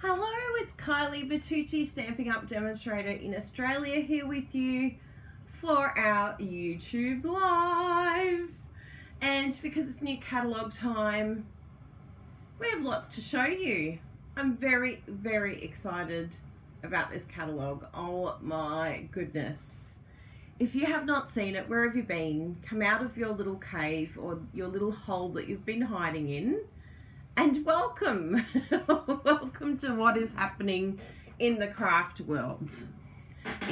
Hello, it's Kylie Bertucci, Stamping Up Demonstrator in Australia, here with you for our YouTube Live. And because it's new catalogue time, we have lots to show you. I'm very, very excited about this catalogue. Oh my goodness. If you have not seen it, where have you been? Come out of your little cave or your little hole that you've been hiding in. And welcome, welcome to what is happening in the craft world.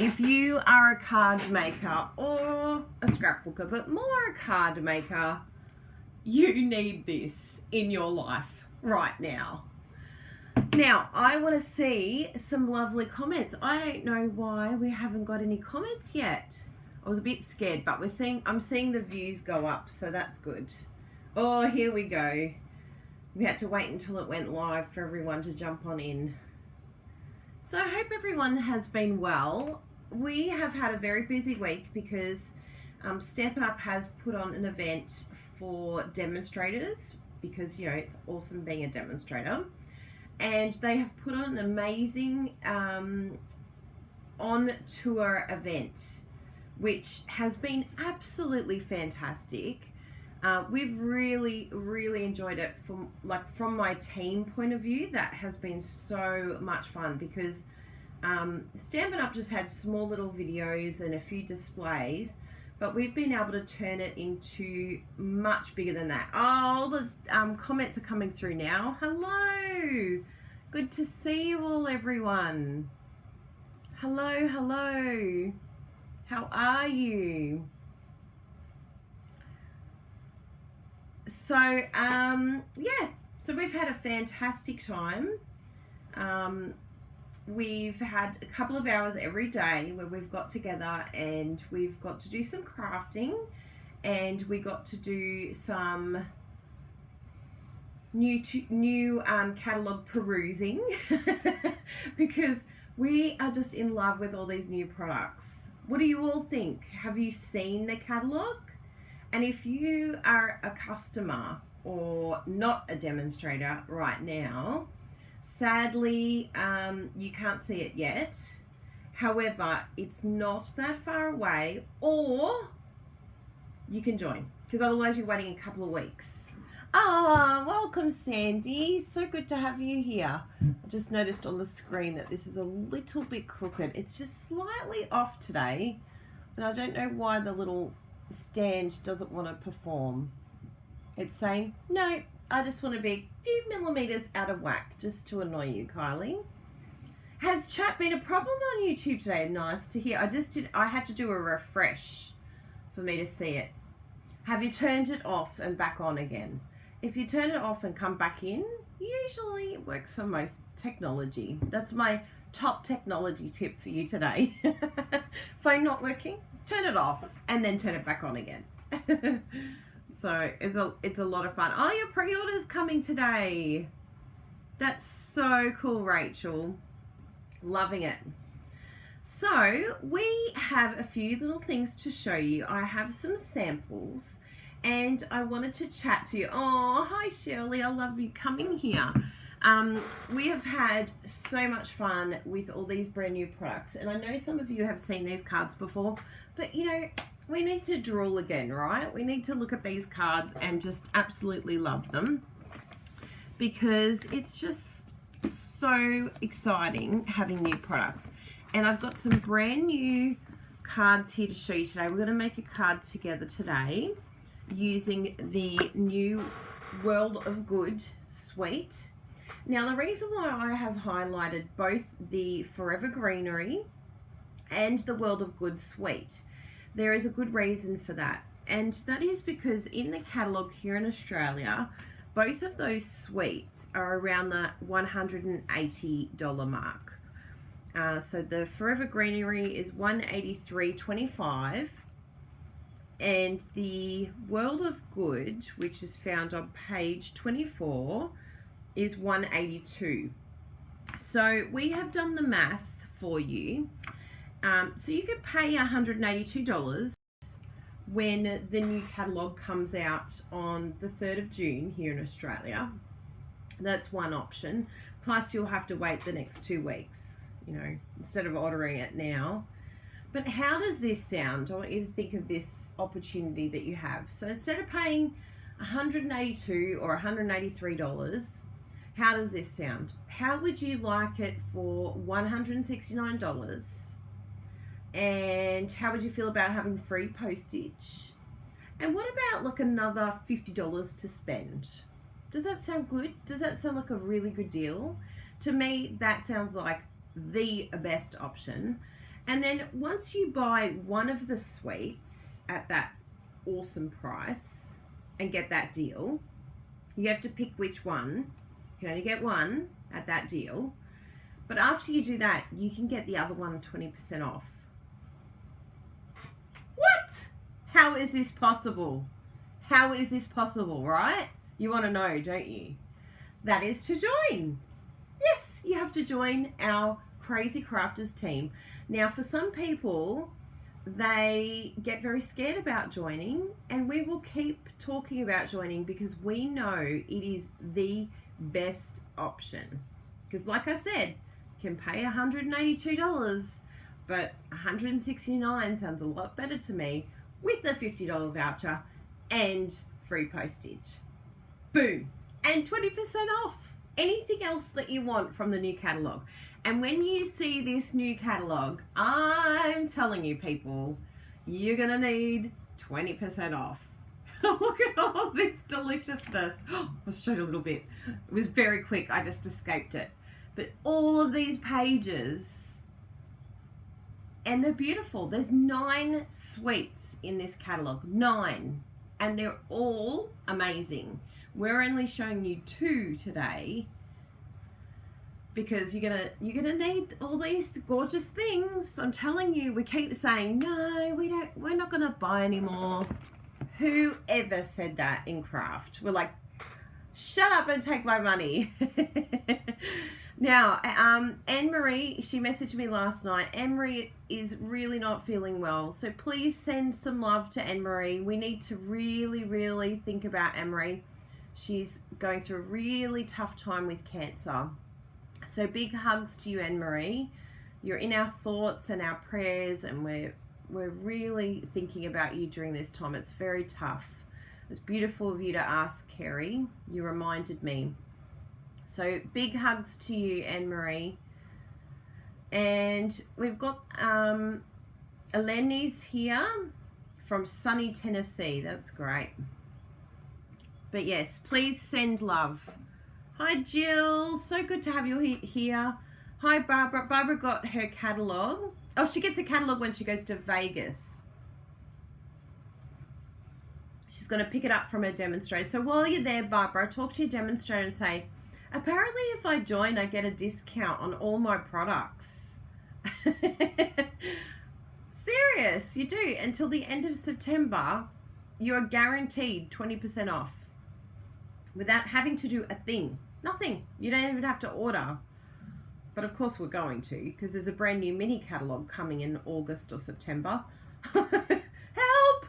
If you are a card maker or a scrapbooker, but more a card maker, you need this in your life right now. Now, I want to see some lovely comments. I don't know why we haven't got any comments yet. I was a bit scared, but I'm seeing the views go up, so that's good. Oh, here we go. We had to wait until it went live for everyone to jump on in. So I hope everyone has been well. We have had a very busy week because Stampin' Up has put on an event for demonstrators because, you know, it's awesome being a demonstrator. And they have put on an amazing on-tour event, which has been absolutely fantastic. We've really enjoyed it from my team point of view. That has been so much fun because Stampin' Up just had small little videos and a few displays, but we've been able to turn it into much bigger than that. Oh, the comments are coming through now. Hello, good to see you all, everyone. Hello, hello. How are you? So yeah, so we've had a fantastic time. We've had a couple of hours every day where we've got together and we've got to do some crafting, and we got to do some new catalogue perusing because we are just in love with all these new products. What do you all think? Have you seen the catalogue? And if you are a customer or not a demonstrator right now, sadly, you can't see it yet. However, it's not that far away, or you can join, because otherwise you're waiting a couple of weeks. Ah, welcome, Sandy. So good to have you here. I just noticed on the screen that this is a little bit crooked. It's just slightly off today, and I don't know why the little stand doesn't want to perform. It's saying, no, I just want to be a few millimeters out of whack, just to annoy you, Kylie. Has chat been a problem on YouTube today? Nice to hear. I had to do a refresh for me to see it. Have you turned it off and back on again? If you turn it off and come back in, usually it works for most technology. That's my top technology tip for you today. Phone not working? Turn it off and then turn it back on again. So it's a lot of fun. Oh, your pre-order's coming today. That's so cool, Rachel. Loving it. So we have a few little things to show you. I have some samples and I wanted to chat to you. Oh, hi Shirley, I love you coming here. We have had so much fun with all these brand new products, and I know some of you have seen these cards before, but you know, we need to drool again, right? We need to look at these cards and just absolutely love them, because it's just so exciting having new products. And I've got some brand new cards here to show you today. We're going to make a card together today using the new World of Good suite. Now, the reason why I have highlighted both the Forever Greenery and the World of Good suite, there is a good reason for that. And that is because in the catalogue here in Australia, both of those suites are around the $180 mark. So the Forever Greenery is $183.25, and the World of Good, which is found on page 24, is $182. So we have done the math for you. So you could pay $182 when the new catalogue comes out on the 3rd of June here in Australia. That's one option. Plus you'll have to wait the next 2 weeks, you know, instead of ordering it now. But how does this sound? I want you to think of this opportunity that you have. So instead of paying $182 or $183, how does this sound? How would you like it for $169? And how would you feel about having free postage? And what about like another $50 to spend? Does that sound good? Does that sound like a really good deal? To me, that sounds like the best option. And then once you buy one of the suites at that awesome price and get that deal, you have to pick which one. You can only get one at that deal. But after you do that, you can get the other one 20% off. What? How is this possible? How is this possible, right? You want to know, don't you? That is to join. Yes, you have to join our Crazy Crafters team. Now, for some people, they get very scared about joining, and we will keep talking about joining because we know it is the best option. Because like I said, you can pay $182, but $169 sounds a lot better to me with a $50 voucher and free postage. Boom. And 20% off anything else that you want from the new catalogue. And when you see this new catalogue, I'm telling you people, you're going to need 20% off. Look at all this deliciousness. I'll show you a little bit. It was very quick. I just escaped it. But all of these pages, and they're beautiful. There's 9 suites in this catalogue. 9. And they're all amazing. We're only showing you 2 today because you're gonna need all these gorgeous things. I'm telling you, we keep saying no, we're not gonna buy anymore. Whoever said that in craft? We're like, shut up and take my money. Now, Anne-Marie, she messaged me last night. Anne-Marie is really not feeling well. So please send some love to Anne-Marie. We need to really, really think about Anne-Marie. She's going through a really tough time with cancer. So big hugs to you, Anne-Marie. You're in our thoughts and our prayers, and we're really thinking about you during this time. It's very tough. It's beautiful of you to ask, Kerry. You reminded me. So big hugs to you, Anne-Marie. And we've got Eleni's here from sunny Tennessee. That's great. But yes, please send love. Hi, Jill. So good to have you here. Hi, Barbara. Barbara got her catalogue. Oh, she gets a catalogue when she goes to Vegas. She's going to pick it up from her demonstrator. So while you're there, Barbara, talk to your demonstrator and say, apparently if I join, I get a discount on all my products. Serious, you do. Until the end of September, you're guaranteed 20% off without having to do a thing. Nothing. You don't even have to order. But of course we're going to, because there's a brand new mini catalogue coming in August or September. Help!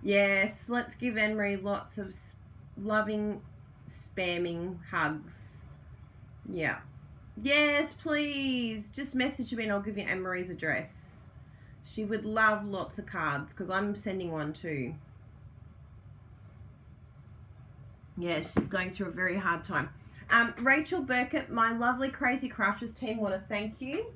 Yes, let's give Anne-Marie lots of loving, spamming hugs. Yeah. Yes, please. Just message me and I'll give you Anne-Marie's address. She would love lots of cards because I'm sending one too. Yeah, she's going through a very hard time. Rachel Burkett, my lovely Crazy Crafters team, want to thank you.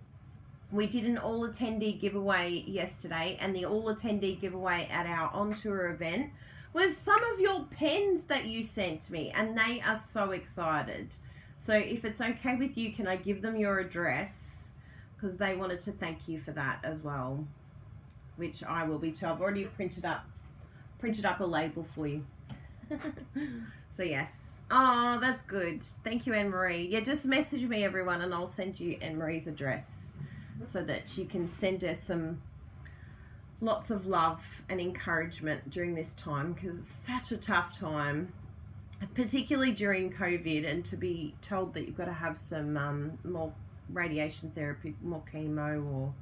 We did an all-attendee giveaway yesterday, and the all-attendee giveaway at our on-tour event was some of your pens that you sent me, and they are so excited. So if it's okay with you, can I give them your address? Because they wanted to thank you for that as well, which I will be too. I've already printed up a label for you. So yes. Oh, that's good. Thank you, Anne-Marie. Yeah, just message me, everyone, and I'll send you Anne-Marie's address so that you can send her lots of love and encouragement during this time, because it's such a tough time, particularly during COVID, and to be told that you've got to have some more radiation therapy, more chemo, or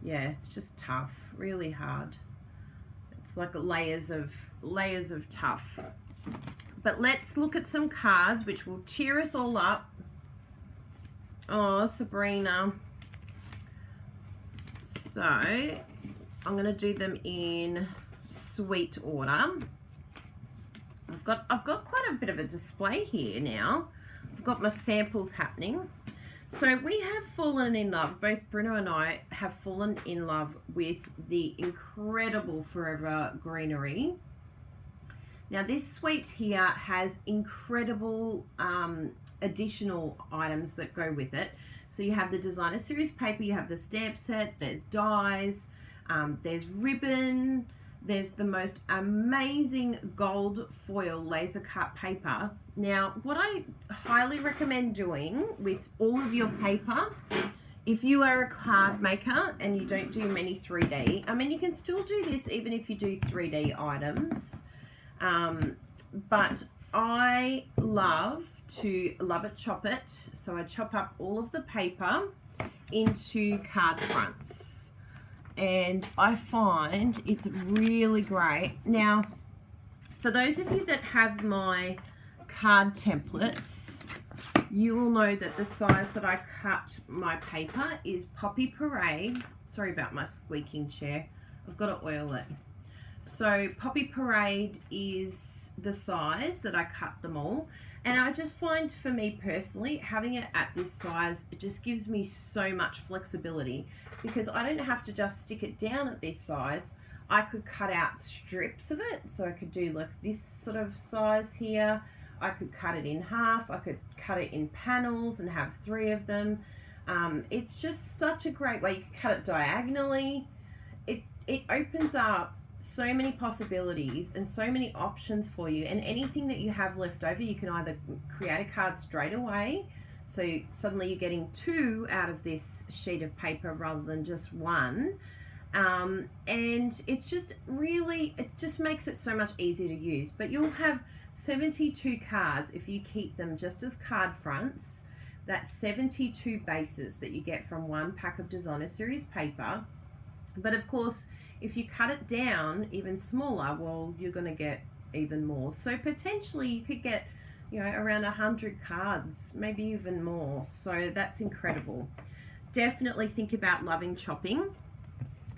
yeah, it's just tough, really hard. It's like layers of tough. But let's look at some cards which will cheer us all up. Oh, Sabrina. So I'm going to do them in sweet order. I've got quite a bit of a display here now. I've got my samples happening. So we have fallen in love, both Bruno and I have fallen in love with the incredible Forever Greenery. Now this suite here has incredible additional items that go with it. So you have the designer series paper, you have the stamp set, there's dies, there's ribbon, there's the most amazing gold foil laser cut paper. Now, what I highly recommend doing with all of your paper, if you are a card maker and you don't do many 3D, I mean, you can still do this even if you do 3D items. But I love to love it, chop it. So I chop up all of the paper into card fronts. And I find it's really great. Now, for those of you that have my card templates, you will know that the size that I cut my paper is Poppy Parade. Sorry about my squeaking chair. I've got to oil it. So Poppy Parade is the size that I cut them all. And I just find, for me personally, having it at this size, it just gives me so much flexibility, because I don't have to just stick it down at this size. I could cut out strips of it. So I could do like this sort of size here. I could cut it in half. I could cut it in panels and have 3 of them. It's just such a great way. You could cut it diagonally. It opens up so many possibilities and so many options for you, and anything that you have left over, you can either create a card straight away, so suddenly you're getting 2 out of this sheet of paper rather than just 1, and it's just really, it just makes it so much easier to use. But you'll have 72 cards if you keep them just as card fronts. That's 72 bases that you get from 1 pack of designer series paper. But of course, if you cut it down even smaller, well, you're going to get even more. So potentially you could get, you know, around 100 cards, maybe even more. So that's incredible. Definitely think about loving chopping.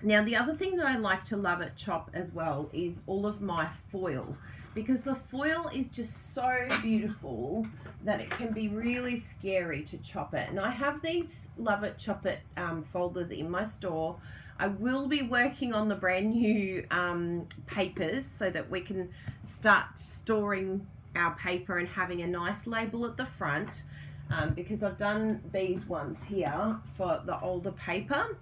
Now, the other thing that I like to love at chop as well is all of my foil, because the foil is just so beautiful that it can be really scary to chop it. And I have these love it, chop it folders in my store. I will be working on the brand new papers so that we can start storing our paper and having a nice label at the front, because I've done these ones here for the older paper,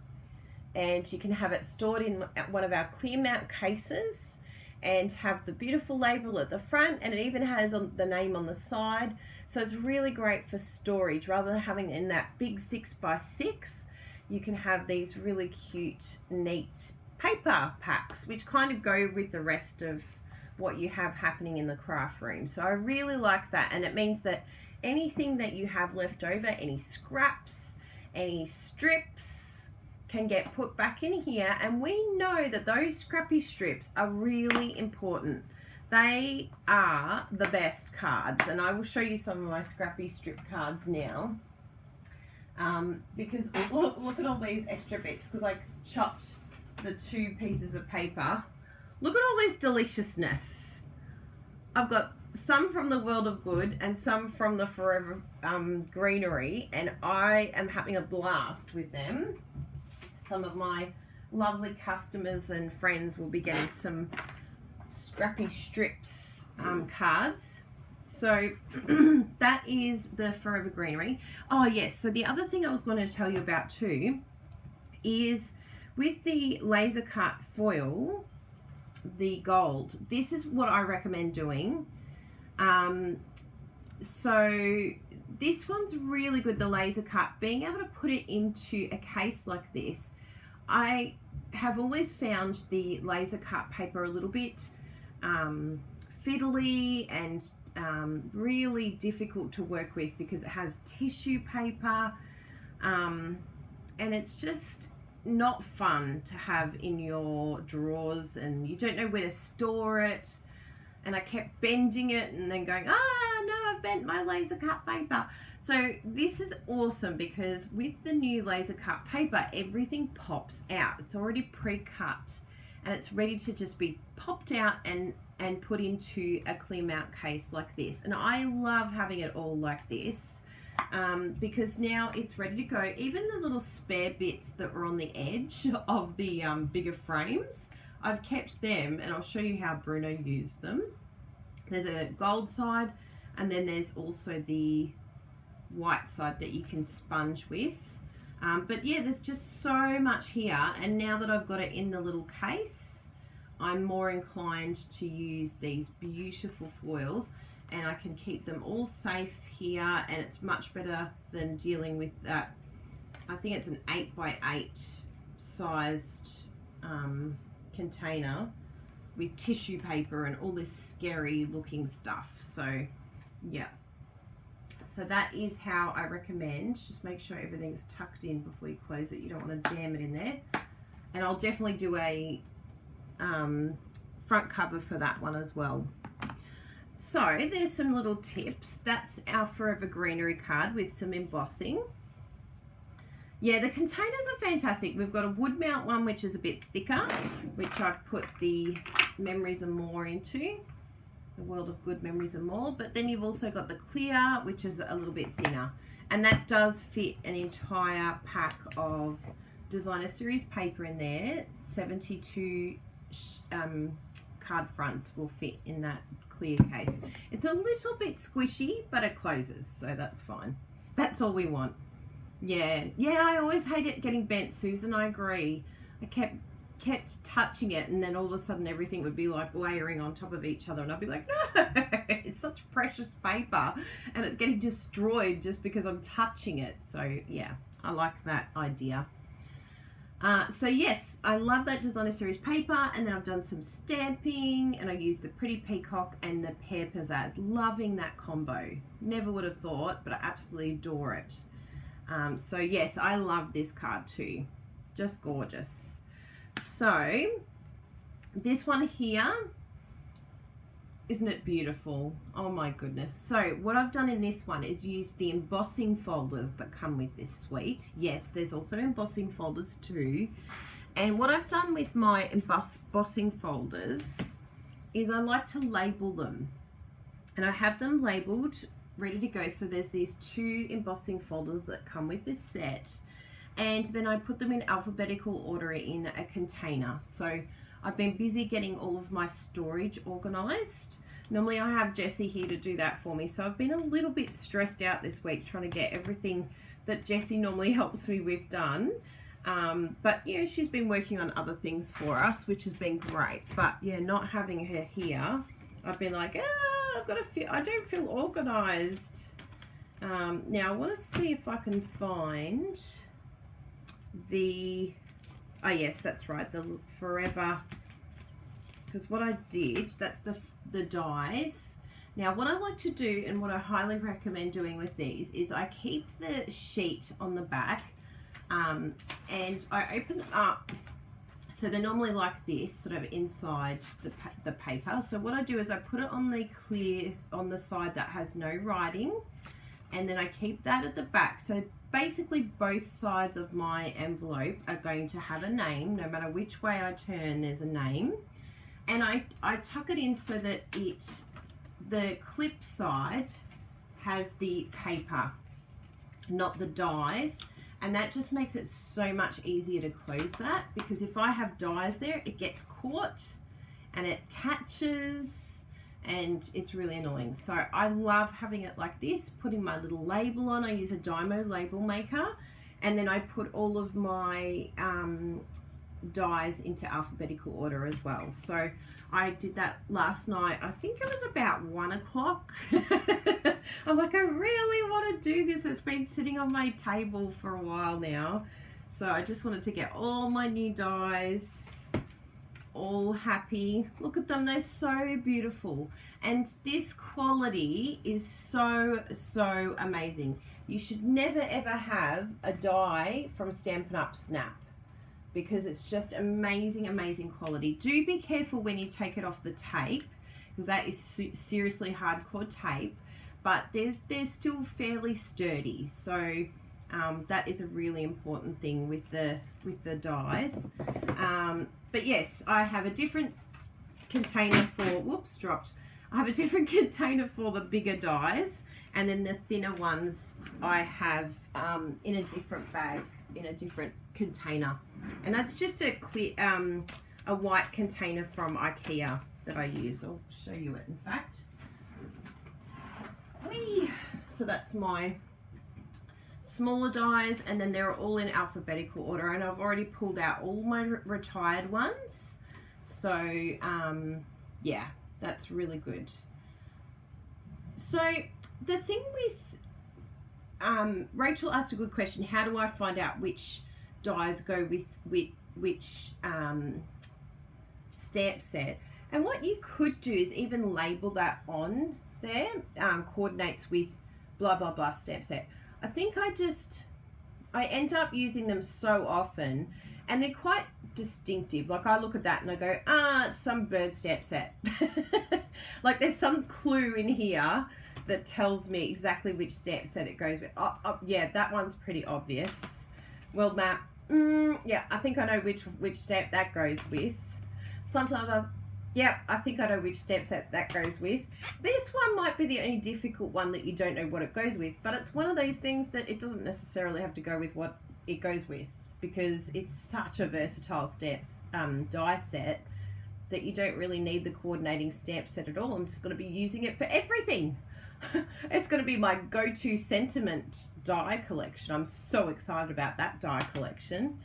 and you can have it stored in one of our clear mount cases and have the beautiful label at the front, and it even has the name on the side. So it's really great for storage rather than having it in that big 6x6. You can have these really cute, neat paper packs, which kind of go with the rest of what you have happening in the craft room. So I really like that, and it means that anything that you have left over, any scraps, any strips, can get put back in here. And we know that those scrappy strips are really important. They are the best cards, and I will show you some of my scrappy strip cards now. Because look at all these extra bits, because I chopped the 2 pieces of paper. Look at all this deliciousness. I've got some from the World of Good and some from the Forever Greenery, and I am having a blast with them. Some of my lovely customers and friends will be getting some scrappy strips cards. So that is the Forever Greenery. Oh yes, so the other thing I was going to tell you about too is with the laser cut foil, the gold, this is what I recommend doing. So this one's really good, the laser cut, being able to put it into a case like this. I have always found the laser cut paper a little bit fiddly and really difficult to work with, because it has tissue paper, and it's just not fun to have in your drawers, and you don't know where to store it. and I kept bending it and then going, ah, no, I've bent my laser cut paper. So this is awesome because with the new laser cut paper, everything pops out. It's already pre-cut and it's ready to just be popped out and put into a clear mount case like this. And I love having it all like this because now it's ready to go. Even the little spare bits that were on the edge of the bigger frames, I've kept them, and I'll show you how Bruno used them. There's a gold side, and then there's also the white side that you can sponge with. But yeah, there's just so much here, and now that I've got it in the little case, I'm more inclined to use these beautiful foils, and I can keep them all safe here, and it's much better than dealing with that. I think it's an 8x8 sized container with tissue paper and all this scary looking stuff. So yeah, so that is how I recommend. Just make sure everything's tucked in before you close it. You don't want to jam it in there. And I'll definitely do a front cover for that one as well. So there's some little tips. That's our Forever Greenery card with some embossing. Yeah, the containers are fantastic. We've got a wood mount one, which is a bit thicker, which I've put the Memories and More into, the World of Good Memories and More. But then you've also got the clear, which is a little bit thinner. And that does fit an entire pack of designer series paper in there. 72 card fronts will fit in that clear case. It's a little bit squishy, but it closes, so that's fine. That's all we want. Yeah, I always hate it getting bent, Susan. I agree. I kept touching it, and then all of a sudden everything would be like layering on top of each other, and I'd be like, no, it's such precious paper, and it's getting destroyed just because I'm touching it. So yeah, I like that idea. So yes, I love that designer series paper, and then I've done some stamping, and I used the Pretty Peacock and the Pear Pizzazz. Loving that combo. Never would have thought, but I absolutely adore it. So yes, I love this card too. Just gorgeous. So this one here, isn't it beautiful? Oh my goodness. So what I've done in this one is used the embossing folders that come with this suite. Yes, there's also embossing folders too. And what I've done with my embossing folders is I like to label them. And I have them labeled, ready to go. So there's these 2 embossing folders that come with this set, and then I put them in alphabetical order in a container. So I've been busy getting all of my storage organized. Normally I have Jessie here to do that for me, so I've been a little bit stressed out this week trying to get everything that Jessie normally helps me with done. But you know, she's been working on other things for us, which has been great. But yeah, not having her here, I've been like, I don't feel organized. Now I want to see if I can find the, oh yes, that's right, the Forever, because what I did, that's the dies. Now what I like to do, and what I highly recommend doing with these, is I keep the sheet on the back, and I open them up. So they're normally like this, sort of inside the paper. So what I do is I put it on the clear, on the side that has no writing, and then I keep that at the back. So basically both sides of my envelope are going to have a name. No matter which way I turn, there's a name. And I tuck it in so that the clip side has the paper, not the dies. And that just makes it so much easier to close that, because if I have dies there, it gets caught and it catches, and it's really annoying. So I love having it like this, putting my little label on. I use a Dymo label maker, and then I put all of my dies into alphabetical order as well. So I did that last night. I think it was about 1 o'clock. I'm like, I really want to do this. It's been sitting on my table for a while now. So I just wanted to get all my new dies all happy. Look at them, they're so beautiful. And this quality is so amazing. You should never ever have a die from Stampin' Up! Snap, because it's just amazing quality. Do be careful when you take it off the tape, because that is seriously hardcore tape, but they're still fairly sturdy. So that is a really important thing with the dies. But yes, I have a different container for, whoops, dropped. I have a different container for the bigger dies, and then the thinner ones I have in a different bag, in a different container. And that's just a clear, a white container from IKEA that I use. I'll show you it, in fact. Whee! So that's my smaller dies, and then they're all in alphabetical order, and I've already pulled out all my retired ones. So yeah, that's really good. So the thing with Rachel asked a good question: how do I find out which dies go with which stamp set? And what you could do is even label that on there, coordinates with blah blah blah stamp set. I think I end up using them so often, and they're quite distinctive. Like I look at that and I go, it's some bird stamp set. Like there's some clue in here that tells me exactly which stamp set it goes with. Yeah, that one's pretty obvious. Well, Matt, yeah, I think I know which stamp that goes with. Sometimes I think I know which stamp set that goes with. This one might be the only difficult one that you don't know what it goes with, but it's one of those things that it doesn't necessarily have to go with what it goes with, because it's such a versatile stamps die set that you don't really need the coordinating stamp set at all. I'm just going to be using it for everything. It's going to be my go-to sentiment die collection. I'm so excited about that die collection.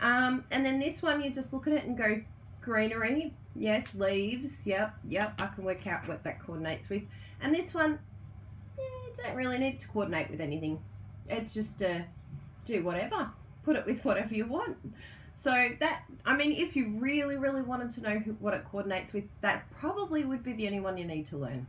And then this one, you just look at it and go, greenery, yes, leaves, yep, I can work out what that coordinates with. And this one, you don't really need to coordinate with anything. It's just do whatever, put it with whatever you want. So that, I mean, if you really wanted to know what it coordinates with, that probably would be the only one you need to learn.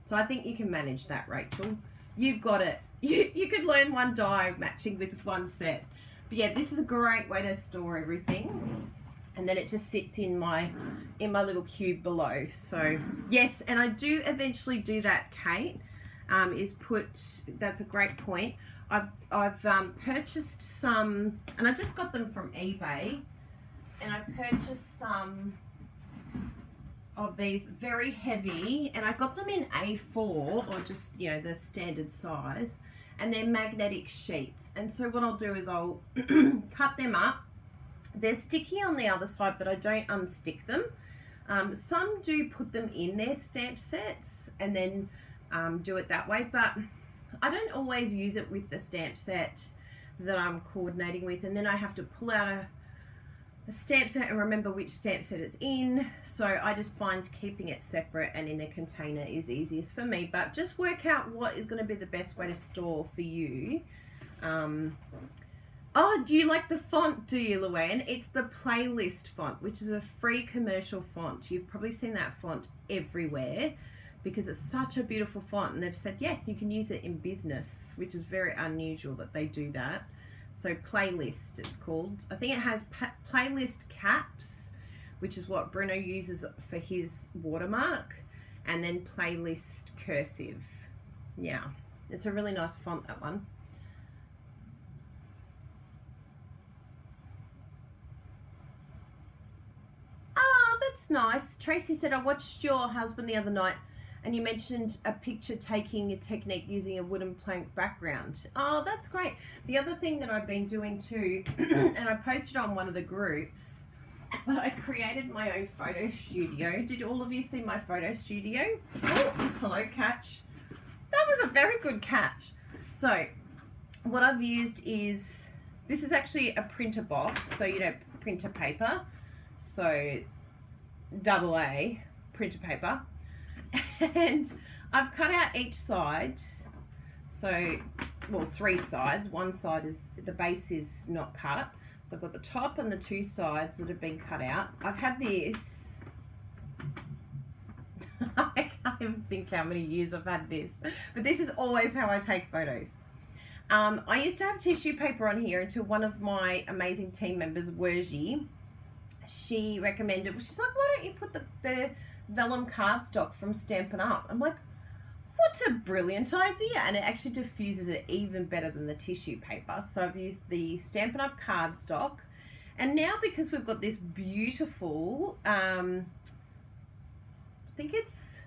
So I think you can manage that, Rachel. You've got it. You could learn one die matching with one set. But yeah, this is a great way to store everything. And then it just sits in my little cube below. So yes, and I do eventually do that, Kate, that's a great point. I've purchased some, and I just got them from eBay, and I purchased some of these very heavy, and I got them in A4, or just, you know, the standard size, and they're magnetic sheets. And so what I'll do is I'll cut them up. They're sticky on the other side, but I don't unstick them. Some do put them in their stamp sets and then do it that way, but I don't always use it with the stamp set that I'm coordinating with, and then I have to pull out a stamp set and remember which stamp set it's in. So I just find keeping it separate and in a container is easiest for me, but just work out what is going to be the best way to store for you. Oh, do you like the font, do you, Luann? It's the Playlist font, which is a free commercial font. You've probably seen that font everywhere because it's such a beautiful font, and they've said, yeah, you can use it in business, which is very unusual that they do that. So Playlist, it's called. I think it has Playlist caps, which is what Bruno uses for his watermark, and then Playlist cursive. Yeah, it's a really nice font, that one. Oh, that's nice. Tracy said, I watched your husband the other night and you mentioned a picture taking a technique using a wooden plank background. Oh, that's great. The other thing that I've been doing too, and I posted on one of the groups, but I created my own photo studio. Did all of you see my photo studio? Oh, hello, catch. That was a very good catch. So what I've used is, this is actually a printer box, so you know, printer paper. So AA printer paper. And I've cut out each side, so, well, 3 sides. One side is, the base is not cut, so I've got the top and the 2 sides that have been cut out. I've had this, I can't even think how many years I've had this, but this is always how I take photos. I used to have tissue paper on here until one of my amazing team members, Werji, she recommended, she's like, why don't you put the vellum cardstock from Stampin' Up. I'm like, what a brilliant idea. And it actually diffuses it even better than the tissue paper. So I've used the Stampin' Up cardstock. And now because we've got this beautiful, I think it's,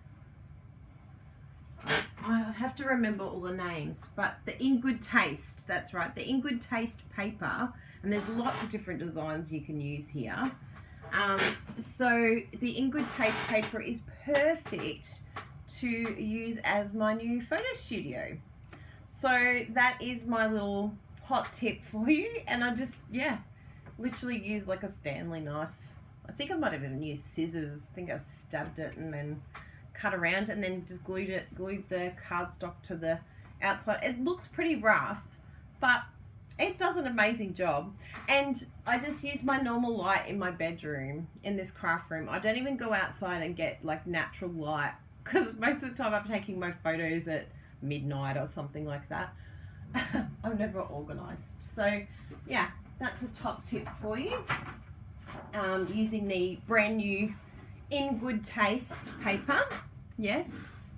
I have to remember all the names, but the In Good Taste, that's right, the In Good Taste paper. And there's lots of different designs you can use here. So the In Good Taste paper is perfect to use as my new photo studio. So that is my little hot tip for you. And I just, yeah, literally used like a Stanley knife. I think I might have even used scissors. I think I stabbed it and then cut around and then just glued the cardstock to the outside. It looks pretty rough, but it does an amazing job. And I just use my normal light in my bedroom, in this craft room. I don't even go outside and get like natural light, because most of the time I'm taking my photos at midnight or something like that. I'm never organized. So yeah, that's a top tip for you. Using the brand new In Good Taste paper. Yes,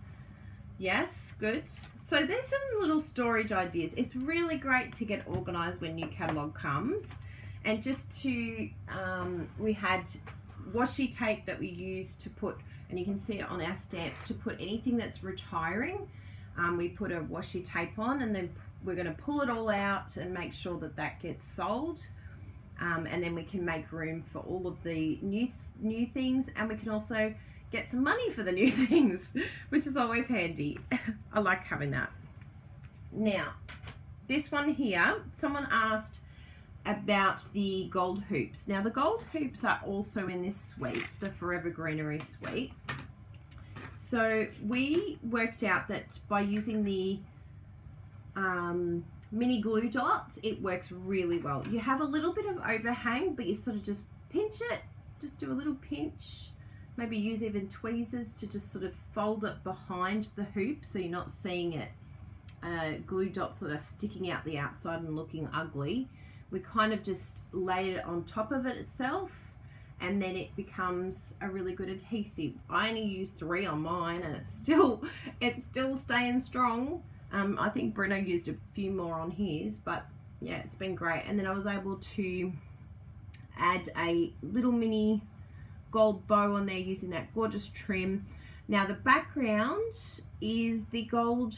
good. So there's some little storage ideas. It's really great to get organized when new catalog comes. And just to, we had washi tape that we used to put, and you can see it on our stamps, to put anything that's retiring. We put a washi tape on, and then we're going to pull it all out and make sure that that gets sold. And then we can make room for all of the new things, and we can also get some money for the new things, which is always handy. I like having that. Now, this one here, someone asked about the gold hoops. Now, the gold hoops are also in this suite, the Forever Greenery suite. So we worked out that by using the mini glue dots, it works really well. You have a little bit of overhang, but you sort of just pinch it, just do a little pinch, maybe use even tweezers to just sort of fold it behind the hoop so you're not seeing it glue dots that are sticking out the outside and looking ugly. We kind of just laid it on top of it itself, and then it becomes a really good adhesive. I only used 3 on mine, and it's still staying strong. I think Bruno used a few more on his, but yeah, it's been great. And then I was able to add a little mini gold bow on there using that gorgeous trim. Now the background is the gold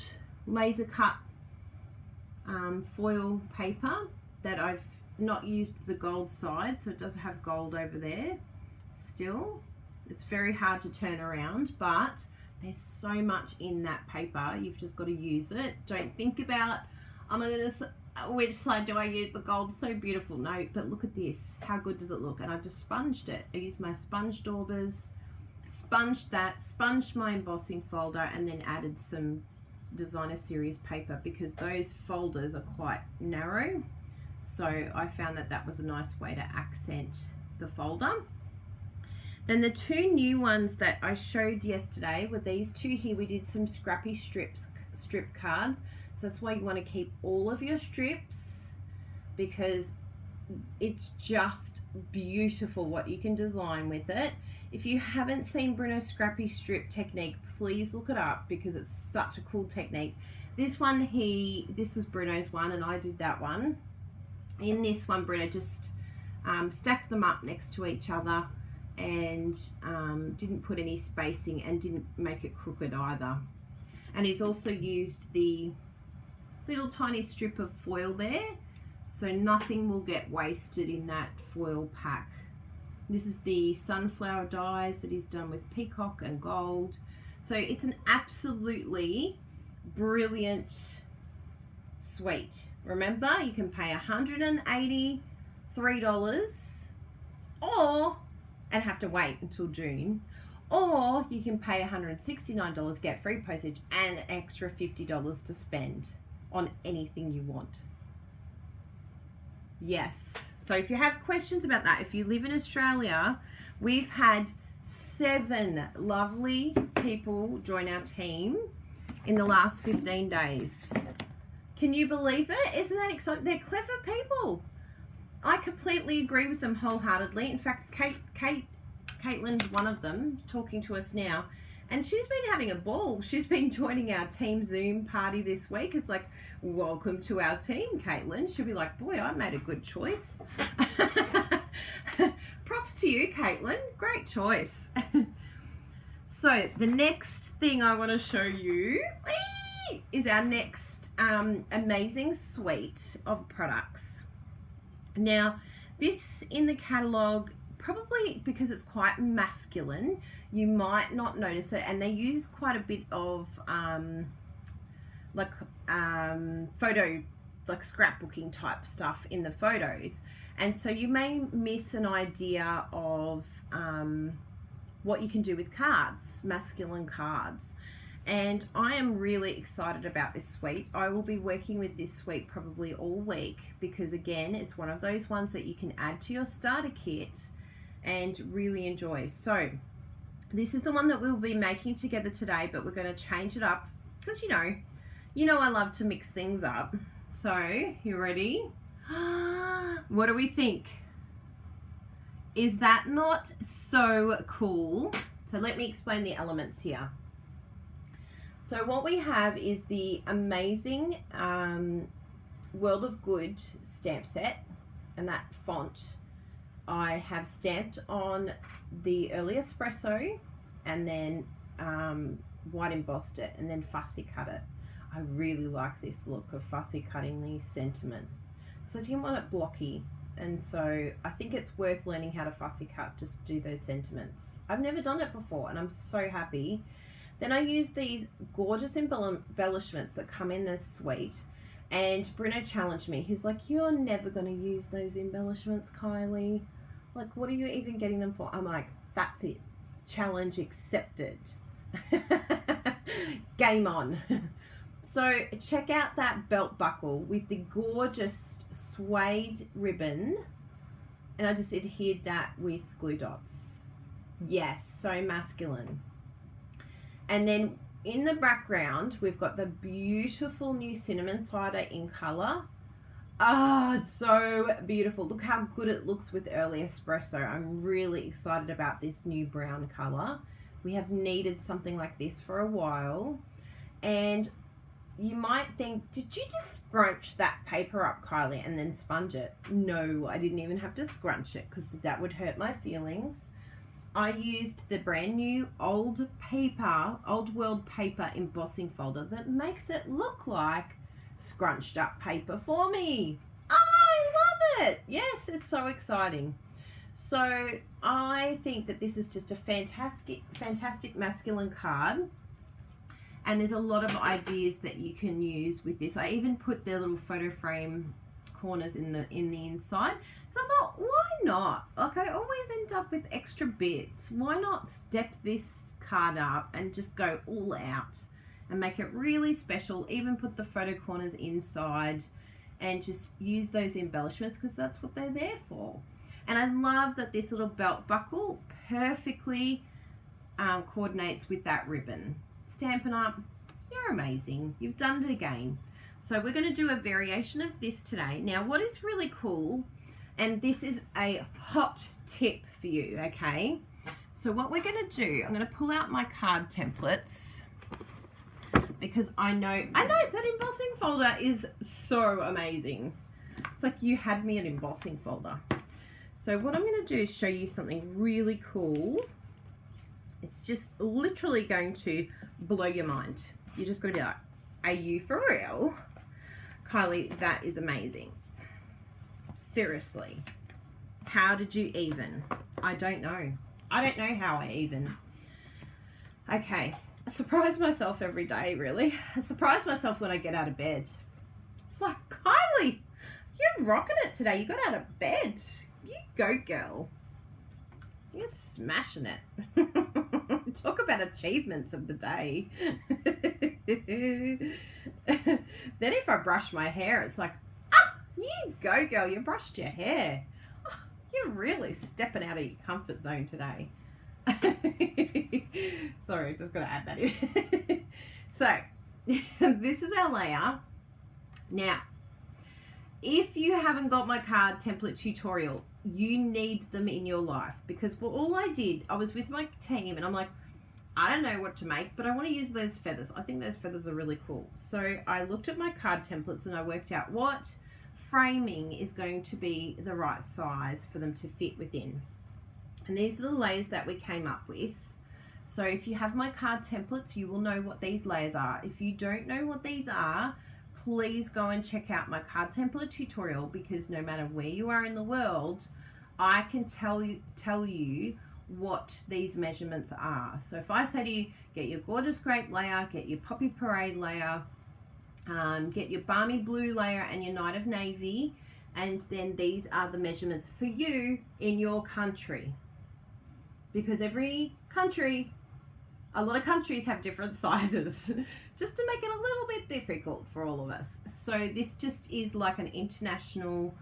laser cut foil paper that I've not used the gold side, so it does have gold over there still. It's very hard to turn around, but there's so much in that paper. You've just got to use it. Don't think about, which side do I use the gold? So beautiful. No, but look at this. How good does it look? And I just sponged it. I used my sponge daubers, sponged that, sponged my embossing folder, and then added some designer series paper because those folders are quite narrow. So I found that that was a nice way to accent the folder. Then the 2 new ones that I showed yesterday were these 2 here. We did some scrappy strip cards. So that's why you want to keep all of your strips, because it's just beautiful what you can design with it. If you haven't seen Bruno's scrappy strip technique, please look it up because it's such a cool technique. This one, this was Bruno's one and I did that one. In this one, Bruno just stacked them up next to each other and didn't put any spacing and didn't make it crooked either. And he's also used the little tiny strip of foil there, so nothing will get wasted in that foil pack. This is the sunflower dies that he's done with peacock and gold. So it's an absolutely brilliant suite. Remember, you can pay $183 and have to wait until June, or you can pay $169, get free postage and an extra $50 to spend on anything you want. Yes. So if you have questions about that, if you live in Australia, we've had 7 lovely people join our team in the last 15 days. Can you believe it? Isn't that exciting? They're clever people. I completely agree with them wholeheartedly. In fact, Kate Caitlin's one of them, talking to us now. And she's been having a ball. She's been joining our team Zoom party this week. It's like, welcome to our team, Caitlin. She'll be like, boy, I made a good choice. Props to you, Caitlin. Great choice. So the next thing I want to show you is our next amazing suite of products. Now, this in the catalogue, probably because it's quite masculine, you might not notice it, and they use quite a bit of photo, like scrapbooking type stuff in the photos, and so you may miss an idea of what you can do with cards, masculine cards. And I am really excited about this suite. I will be working with this suite probably all week because, again, it's one of those ones that you can add to your starter kit and really enjoy. So this is the one that we'll be making together today, but we're going to change it up because you know I love to mix things up. So you ready? What do we think? Is that not so cool? So let me explain the elements here. So what we have is the amazing World of Good stamp set, and that font I have stamped on the early espresso and then white embossed it and then fussy cut it. I really like this look of fussy cutting the sentiment because I didn't want it blocky, and so I think it's worth learning how to fussy cut, just do those sentiments. I've never done it before and I'm so happy. Then I use these gorgeous embellishments that come in this suite, and Bruno challenged me. He's like, you're never going to use those embellishments, Kylie. Like, what are you even getting them for? I'm like, that's it. Challenge accepted. Game on. So check out that belt buckle with the gorgeous suede ribbon, and I just adhered that with glue dots. Yes, so masculine. And then in the background, we've got the beautiful new cinnamon cider in colour. Ah, it's so beautiful. Look how good it looks with early espresso. I'm really excited about this new brown colour. We have needed something like this for a while. And you might think, did you just scrunch that paper up, Kylie, and then sponge it? No, I didn't even have to scrunch it because that would hurt my feelings. I used the brand new old world paper embossing folder that makes it look like scrunched up paper for me. I love it. Yes, it's so exciting. So I think that this is just a fantastic masculine card. And there's a lot of ideas that you can use with this. I even put the little photo frame corners in the inside. So I thought, why not? Like, I always end up with extra bits. Why not step this card up and just go all out and make it really special? Even put the photo corners inside and just use those embellishments because that's what they're there for. And I love that this little belt buckle perfectly coordinates with that ribbon. Stampin' Up, you're amazing. You've done it again. So we're going to do a variation of this today. Now, what is really cool, and this is a hot tip for you, okay? So what we're going to do, I'm going to pull out my card templates because I know that embossing folder is so amazing. It's like you had me an embossing folder. So what I'm going to do is show you something really cool. It's just literally going to blow your mind. You're just going to be like, are you for real? Kylie, that is amazing. Seriously. How did you even? I don't know. I don't know how I even. Okay. I surprise myself every day, really. I surprise myself when I get out of bed. It's like, Kylie, you're rocking it today. You got out of bed. You go, girl. You're smashing it. Talk about achievements of the day. Then if I brush my hair, it's like, you go, girl. You brushed your hair. Oh, you're really stepping out of your comfort zone today. Sorry, just got to add that in. So, this is our layer. Now, if you haven't got my card template tutorial, you need them in your life, because all I did, I was with my team and I'm like, I don't know what to make, but I want to use those feathers. I think those feathers are really cool. So I looked at my card templates and I worked out what framing is going to be the right size for them to fit within. And these are the layers that we came up with. So if you have my card templates, you will know what these layers are. If you don't know what these are, please go and check out my card template tutorial, because no matter where you are in the world, I can tell you what these measurements are. So if I say to you, get your gorgeous grape layer, get your poppy parade layer, get your balmy blue layer and your night of navy, and then these are the measurements for you in your country, because every country, a lot of countries have different sizes, just to make it a little bit difficult for all of us. So this just is like an international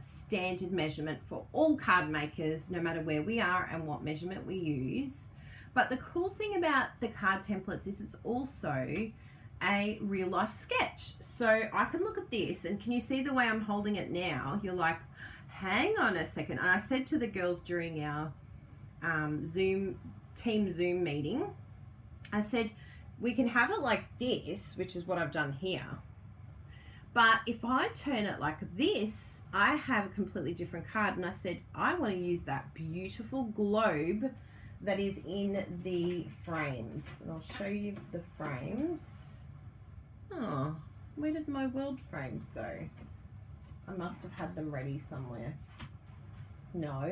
standard measurement for all card makers, no matter where we are and what measurement we use. But the cool thing about the card templates is it's also a real life sketch. So I can look at this, and can you see the way I'm holding it now? You're like, hang on a second. And I said to the girls during our team Zoom meeting, I said, we can have it like this, which is what I've done here. But if I turn it like this, I have a completely different card. And I said, I want to use that beautiful globe that is in the frames. And I'll show you the frames. Oh, where did my world frames go? I must have had them ready somewhere. No.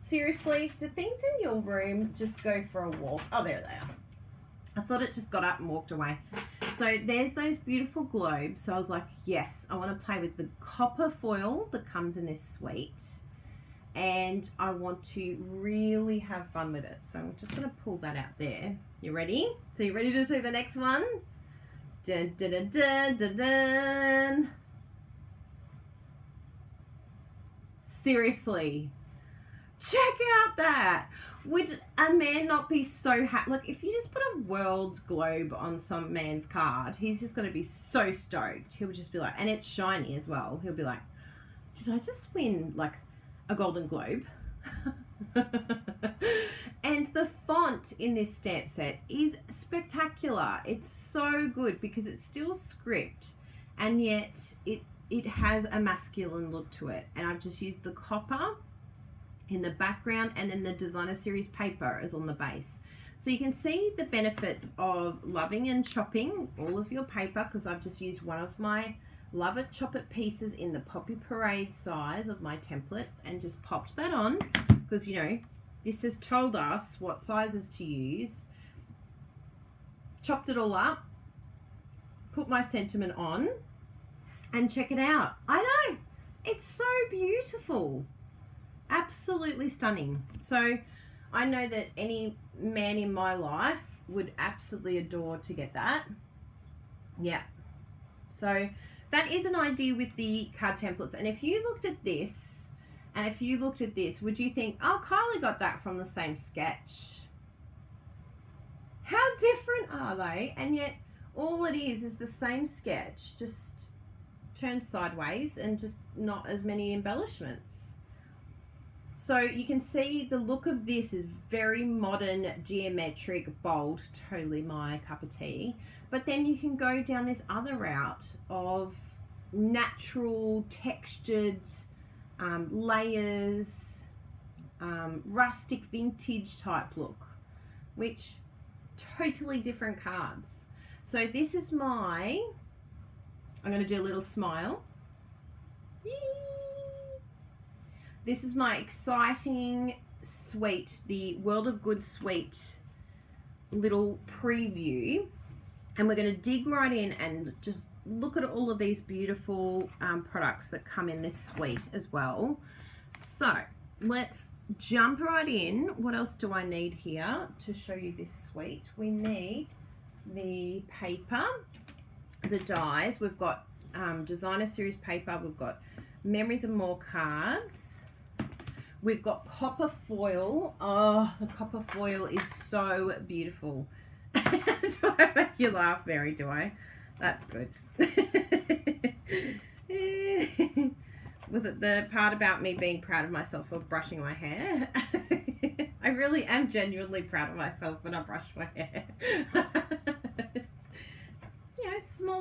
Seriously, do things in your room just go for a walk? Oh, there they are. I thought it just got up and walked away. So there's those beautiful globes. So I was like, yes, I want to play with the copper foil that comes in this suite. And I want to really have fun with it. So I'm just going to pull that out there. You ready? So you ready to see the next one? Dun, dun, dun, dun, dun, dun. Seriously. Check out that. Would a man not be so happy? Look, if you just put a world globe on some man's card, he's just going to be so stoked. He'll just be like, and it's shiny as well. He'll be like, did I just win like a golden globe? And the font in this stamp set is spectacular. It's so good because it's still script, and yet it has a masculine look to it. And I've just used the copper in the background, and then the designer series paper is on the base. So you can see the benefits of loving and chopping all of your paper, because I've just used one of my Love It Chop It pieces in the Poppy Parade size of my templates and just popped that on, because you know this has told us what sizes to use. Chopped it all up, put my sentiment on, and check it out. I know, it's so beautiful. Absolutely stunning. So I know that any man in my life would absolutely adore to get that. Yeah. So that is an idea with the card templates. And if you looked at this and if you looked at this, would you think, oh, Kylie got that from the same sketch? How different are they? And yet all it is the same sketch, just turned sideways and just not as many embellishments. So you can see the look of this is very modern, geometric, bold, totally my cup of tea. But then you can go down this other route of natural, textured layers, rustic vintage type look, which totally different cards. So this is I'm going to do a little smile. Yee! This is my exciting suite, the World of Good suite little preview. And we're going to dig right in and just look at all of these beautiful products that come in this suite as well. So let's jump right in. What else do I need here to show you this suite? We need the paper, the dies. We've got designer series paper. We've got memories and more cards. We've got copper foil. Oh, the copper foil is so beautiful. Do I make you laugh, Mary? Do I? That's good. Was it the part about me being proud of myself for brushing my hair? I really am genuinely proud of myself when I brush my hair. You know,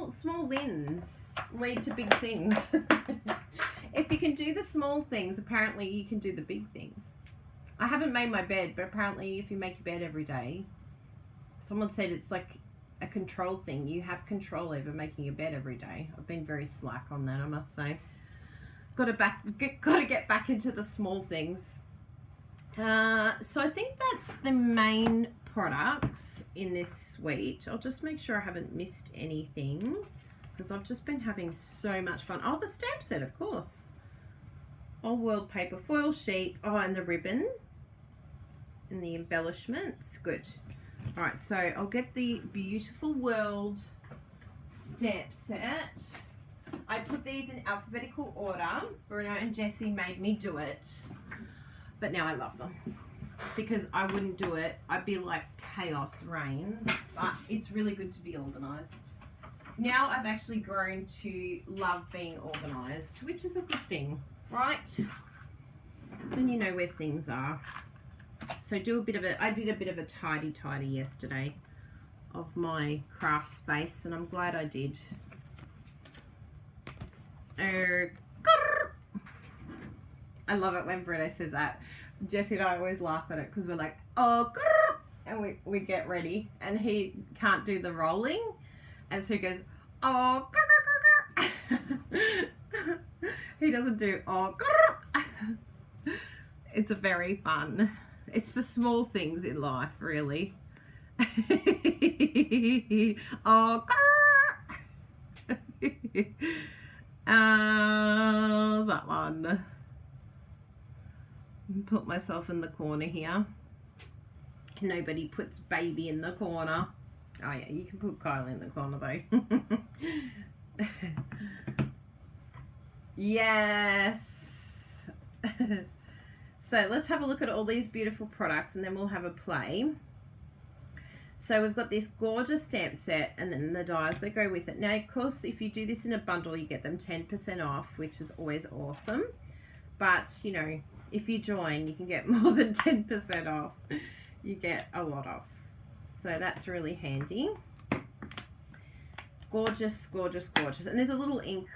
small wins lead to big things. If you can do the small things, apparently you can do the big things. I haven't made my bed, but apparently if you make your bed every day, someone said it's like a control thing. You have control over making your bed every day. I've been very slack on that, I must say. Got to get back into the small things. So I think that's the main products in this suite. I'll just make sure I haven't missed anything because I've just been having so much fun. Oh, the stamp set, of course. Old World paper foil sheet. Oh, and the ribbon and the embellishments. Good. All right, so I'll get the Beautiful World stamp set. I put these in alphabetical order. Bruno and Jessie made me do it, but now I love them because I wouldn't do it. I'd be like chaos reigns, but it's really good to be organized. Now I've actually grown to love being organized, which is a good thing, right? Then you know where things are. So I did a bit of a tidy yesterday of my craft space, and I'm glad I did. I love it when Bruno says that. Jessie and I always laugh at it because we're like, oh, and we get ready, and he can't do the rolling, and so he goes, oh. He doesn't do oh. It's very fun. It's the small things in life, really. Oh. That one. Put myself in the corner here. Nobody puts baby in the corner. Oh yeah, you can put Kylie in the corner though. Yes. So let's have a look at all these beautiful products and then we'll have a play. So we've got this gorgeous stamp set and then the dies that go with it. Now, of course, if you do this in a bundle, you get them 10% off, which is always awesome. But, you know, if you join, you can get more than 10% off. You get a lot off. So that's really handy. Gorgeous, gorgeous, gorgeous. And there's a little ink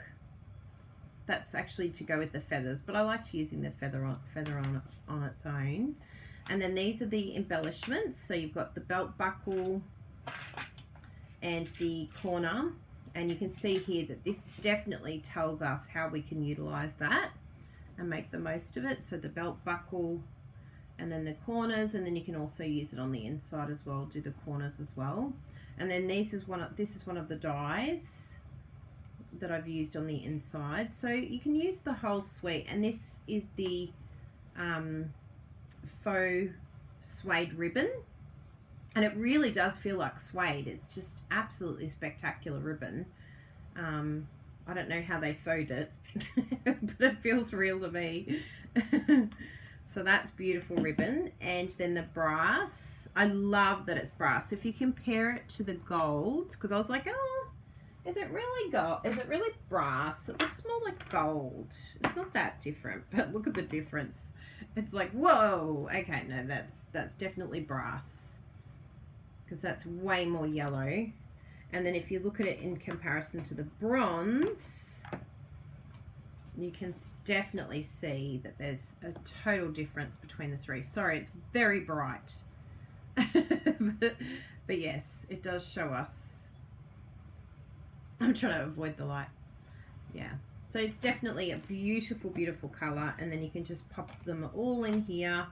that's actually to go with the feathers, but I liked using the feather on its own. And then these are the embellishments. So you've got the belt buckle and the corner. And you can see here that this definitely tells us how we can utilize that and make the most of it. So the belt buckle and then the corners, and then you can also use it on the inside as well, do the corners as well. And then this is one of the dies that I've used on the inside. So you can use the whole suite, and this is the faux suede ribbon, and it really does feel like suede. It's just absolutely spectacular ribbon. I don't know how they faux it, but it feels real to me. So that's beautiful ribbon. And then the brass, I love that it's brass. If you compare it to the gold, because I was like, oh, is it really gold? Is it really brass? It looks more like gold. It's not that different, but look at the difference. It's like, whoa, okay, no, that's definitely brass, because that's way more yellow. And then if you look at it in comparison to the bronze, you can definitely see that there's a total difference between the three. Sorry, it's very bright. but yes, it does show us. I'm trying to avoid the light. Yeah. So it's definitely a beautiful, beautiful colour. And then you can just pop them all in here.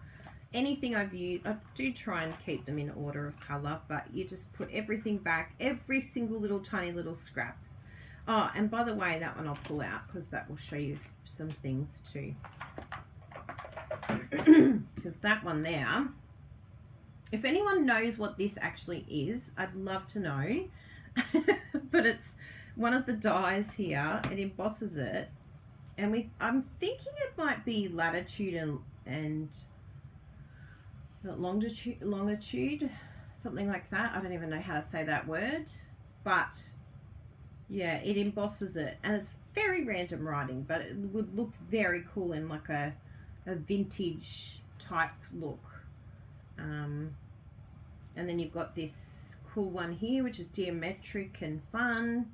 Anything I've used, I do try and keep them in order of colour, but you just put everything back, every single little tiny little scrap. Oh, and by the way, that one I'll pull out because that will show you some things too. Because that one there, if anyone knows what this actually is, I'd love to know. But it's one of the dies here. It embosses it, and I'm thinking it might be latitude and is it longitude, something like that. I don't even know how to say that word, but yeah, it embosses it, and it's very random writing, but it would look very cool in like a vintage type look. And then you've got this cool one here, which is geometric and fun.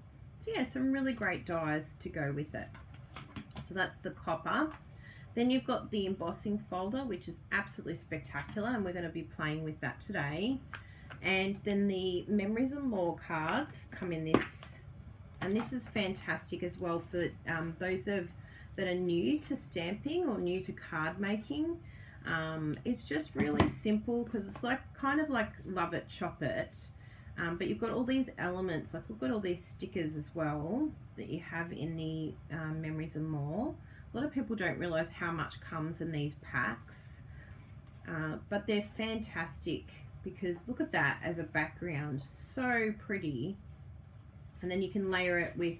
So yeah, some really great dyes to go with it. So that's the copper. Then you've got the embossing folder, which is absolutely spectacular, and we're going to be playing with that today. And then the Memories and Lore cards come in this, and this is fantastic as well for those that are new to stamping or new to card making. It's just really simple because it's like kind of like Love It, Chop It, but you've got all these elements, like we've got all these stickers as well that you have in the Memories and Lore. A lot of people don't realize how much comes in these packs, but they're fantastic because look at that as a background, so pretty. And then you can layer it with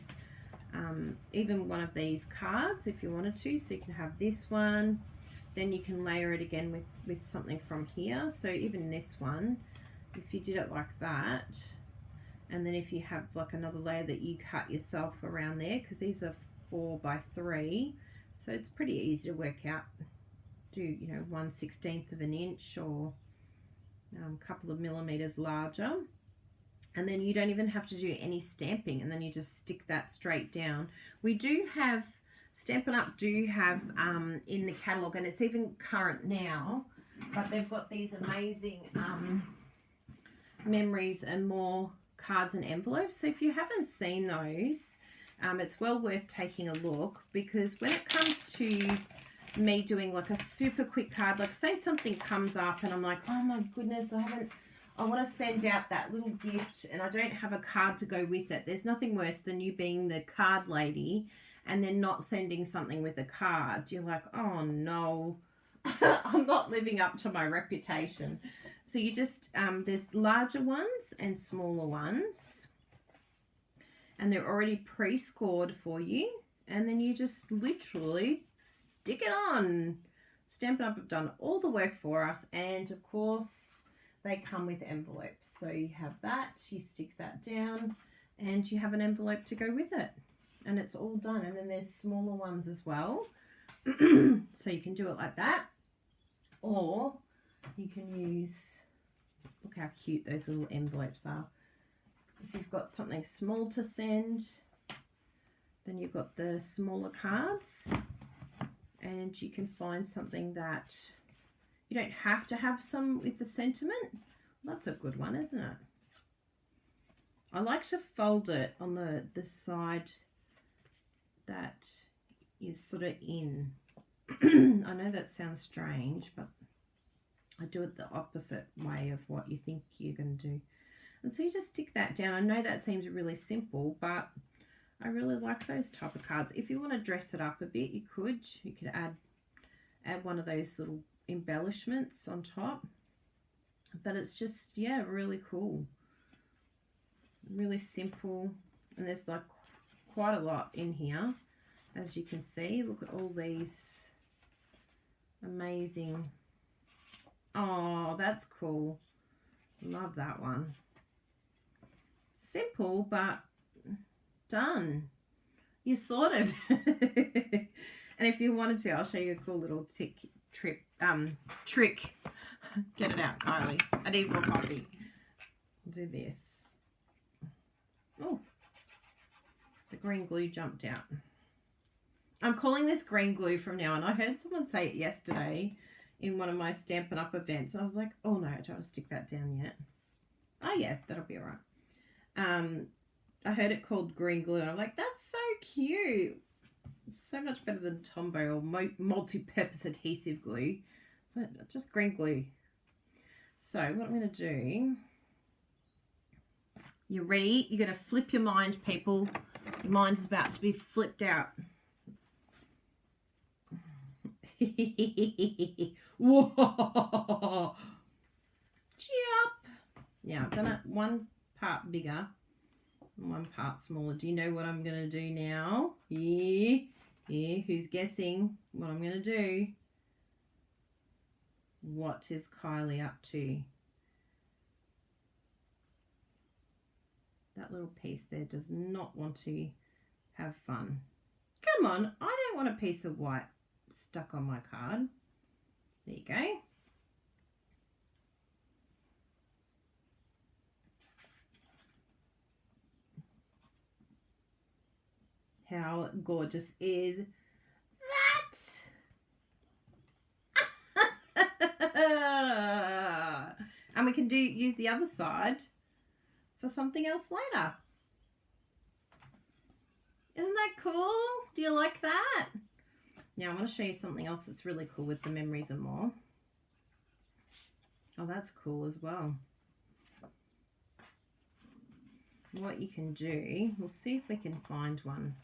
even one of these cards if you wanted to, so you can have this one, then you can layer it again with something from here. So even this one, if you did it like that, and then if you have like another layer that you cut yourself around there, because these are 4 by 3, so it's pretty easy to work out. Do, you know, 1/16 of an inch or a couple of millimeters larger, and then you don't even have to do any stamping, and then you just stick that straight down. We do have Stampin' Up do have in the catalogue, and it's even current now, but they've got these amazing Memories and More cards and envelopes. So if you haven't seen those, it's well worth taking a look, because when it comes to me doing like a super quick card, like say something comes up and I'm like, oh my goodness, I want to send out that little gift and I don't have a card to go with it. There's nothing worse than you being the card lady and then not sending something with a card. You're like, oh no, I'm not living up to my reputation. So you just, there's larger ones and smaller ones, and they're already pre-scored for you, and then you just literally stick it on. Stampin' Up have done all the work for us, and of course they come with envelopes. So you have that, you stick that down, and you have an envelope to go with it, and it's all done. And then there's smaller ones as well. So you can do it like that, or you can use, look how cute those little envelopes are. If you've got something small to send, then you've got the smaller cards, and you can find something that you don't have to have some with the sentiment. That's a good one, isn't it? I like to fold it on the side that is sort of in. I know that sounds strange, but I do it the opposite way of what you think you're going to do. And so you just stick that down. I know that seems really simple, but I really like those type of cards. If you want to dress it up a bit, you could. You could add one of those little embellishments on top. But it's just, yeah, really cool. Really simple. And there's like quite a lot in here, as you can see. Look at all these amazing. Oh, that's cool. Love that one. Simple, but done. You're sorted. And if you wanted to, I'll show you a cool little trick. Get it out, Kylie. I need more coffee. Do this. Oh, the green glue jumped out. I'm calling this green glue from now on. I heard someone say it yesterday in one of my Stampin' Up events. I was like, oh no, I don't want to stick that down yet. Oh yeah, that'll be all right. I heard it called green glue, and I'm like, that's so cute. It's so much better than Tombow or multi-purpose adhesive glue. So just green glue. So what I'm going to do, you ready? You're going to flip your mind, people. Your mind is about to be flipped out. Whoa! Chop! Yeah, I've done it one part bigger and one part smaller. Do you know what I'm going to do now? Yeah, who's guessing what I'm going to do? What is Kylie up to? That little piece there does not want to have fun. Come on, I don't want a piece of white stuck on my card. There you go. How gorgeous is that? And we can use the other side for something else later. Isn't that cool? Do you like that? Now I want to show you something else that's really cool with the memories and more. Oh, that's cool as well. What you can do, we'll see if we can find one.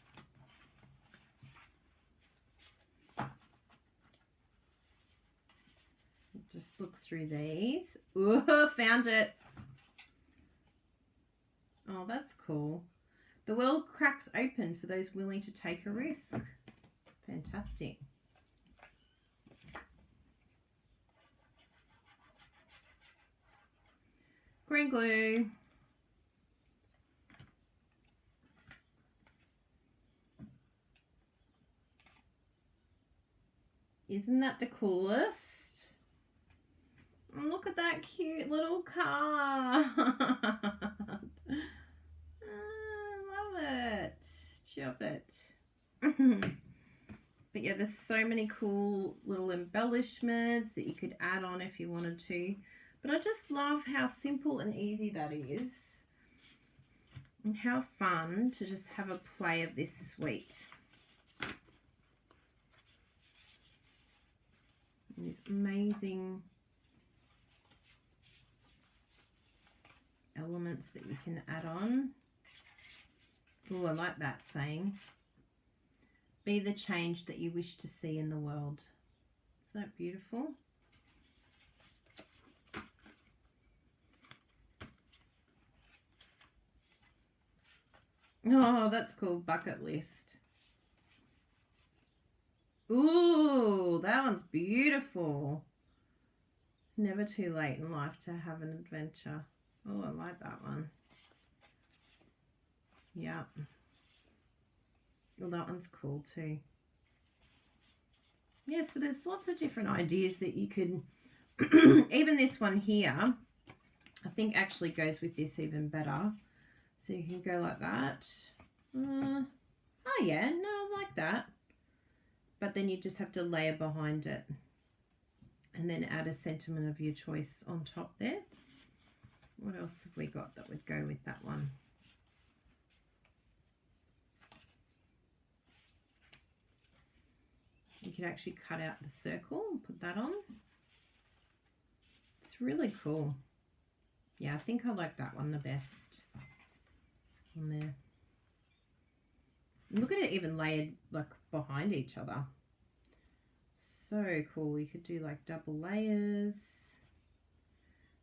Just look through these. Ooh, found it. Oh, that's cool. The world cracks open for those willing to take a risk. Fantastic. Green glue. Isn't that the coolest? Look at that cute little card. Love it. Chop it. But yeah, there's so many cool little embellishments that you could add on if you wanted to. But I just love how simple and easy that is. And how fun to just have a play of this sweet. And these amazing elements that you can add on. Oh, I like that saying. Be the change that you wish to see in the world. Isn't that beautiful? Oh, that's cool. Bucket list. Ooh, that one's beautiful. It's never too late in life to have an adventure. Oh, I like that one. Yeah. Well, that one's cool too. Yeah, so there's lots of different ideas that you could... Even this one here, I think actually goes with this even better. So you can go like that. Oh, yeah. No, I like that. But then you just have to layer behind it. And then add a sentiment of your choice on top there. What else have we got that would go with that one? You can actually cut out the circle and put that on. It's really cool. Yeah, I think I like that one the best. On there. Look at it even layered like behind each other. So cool. You could do like double layers.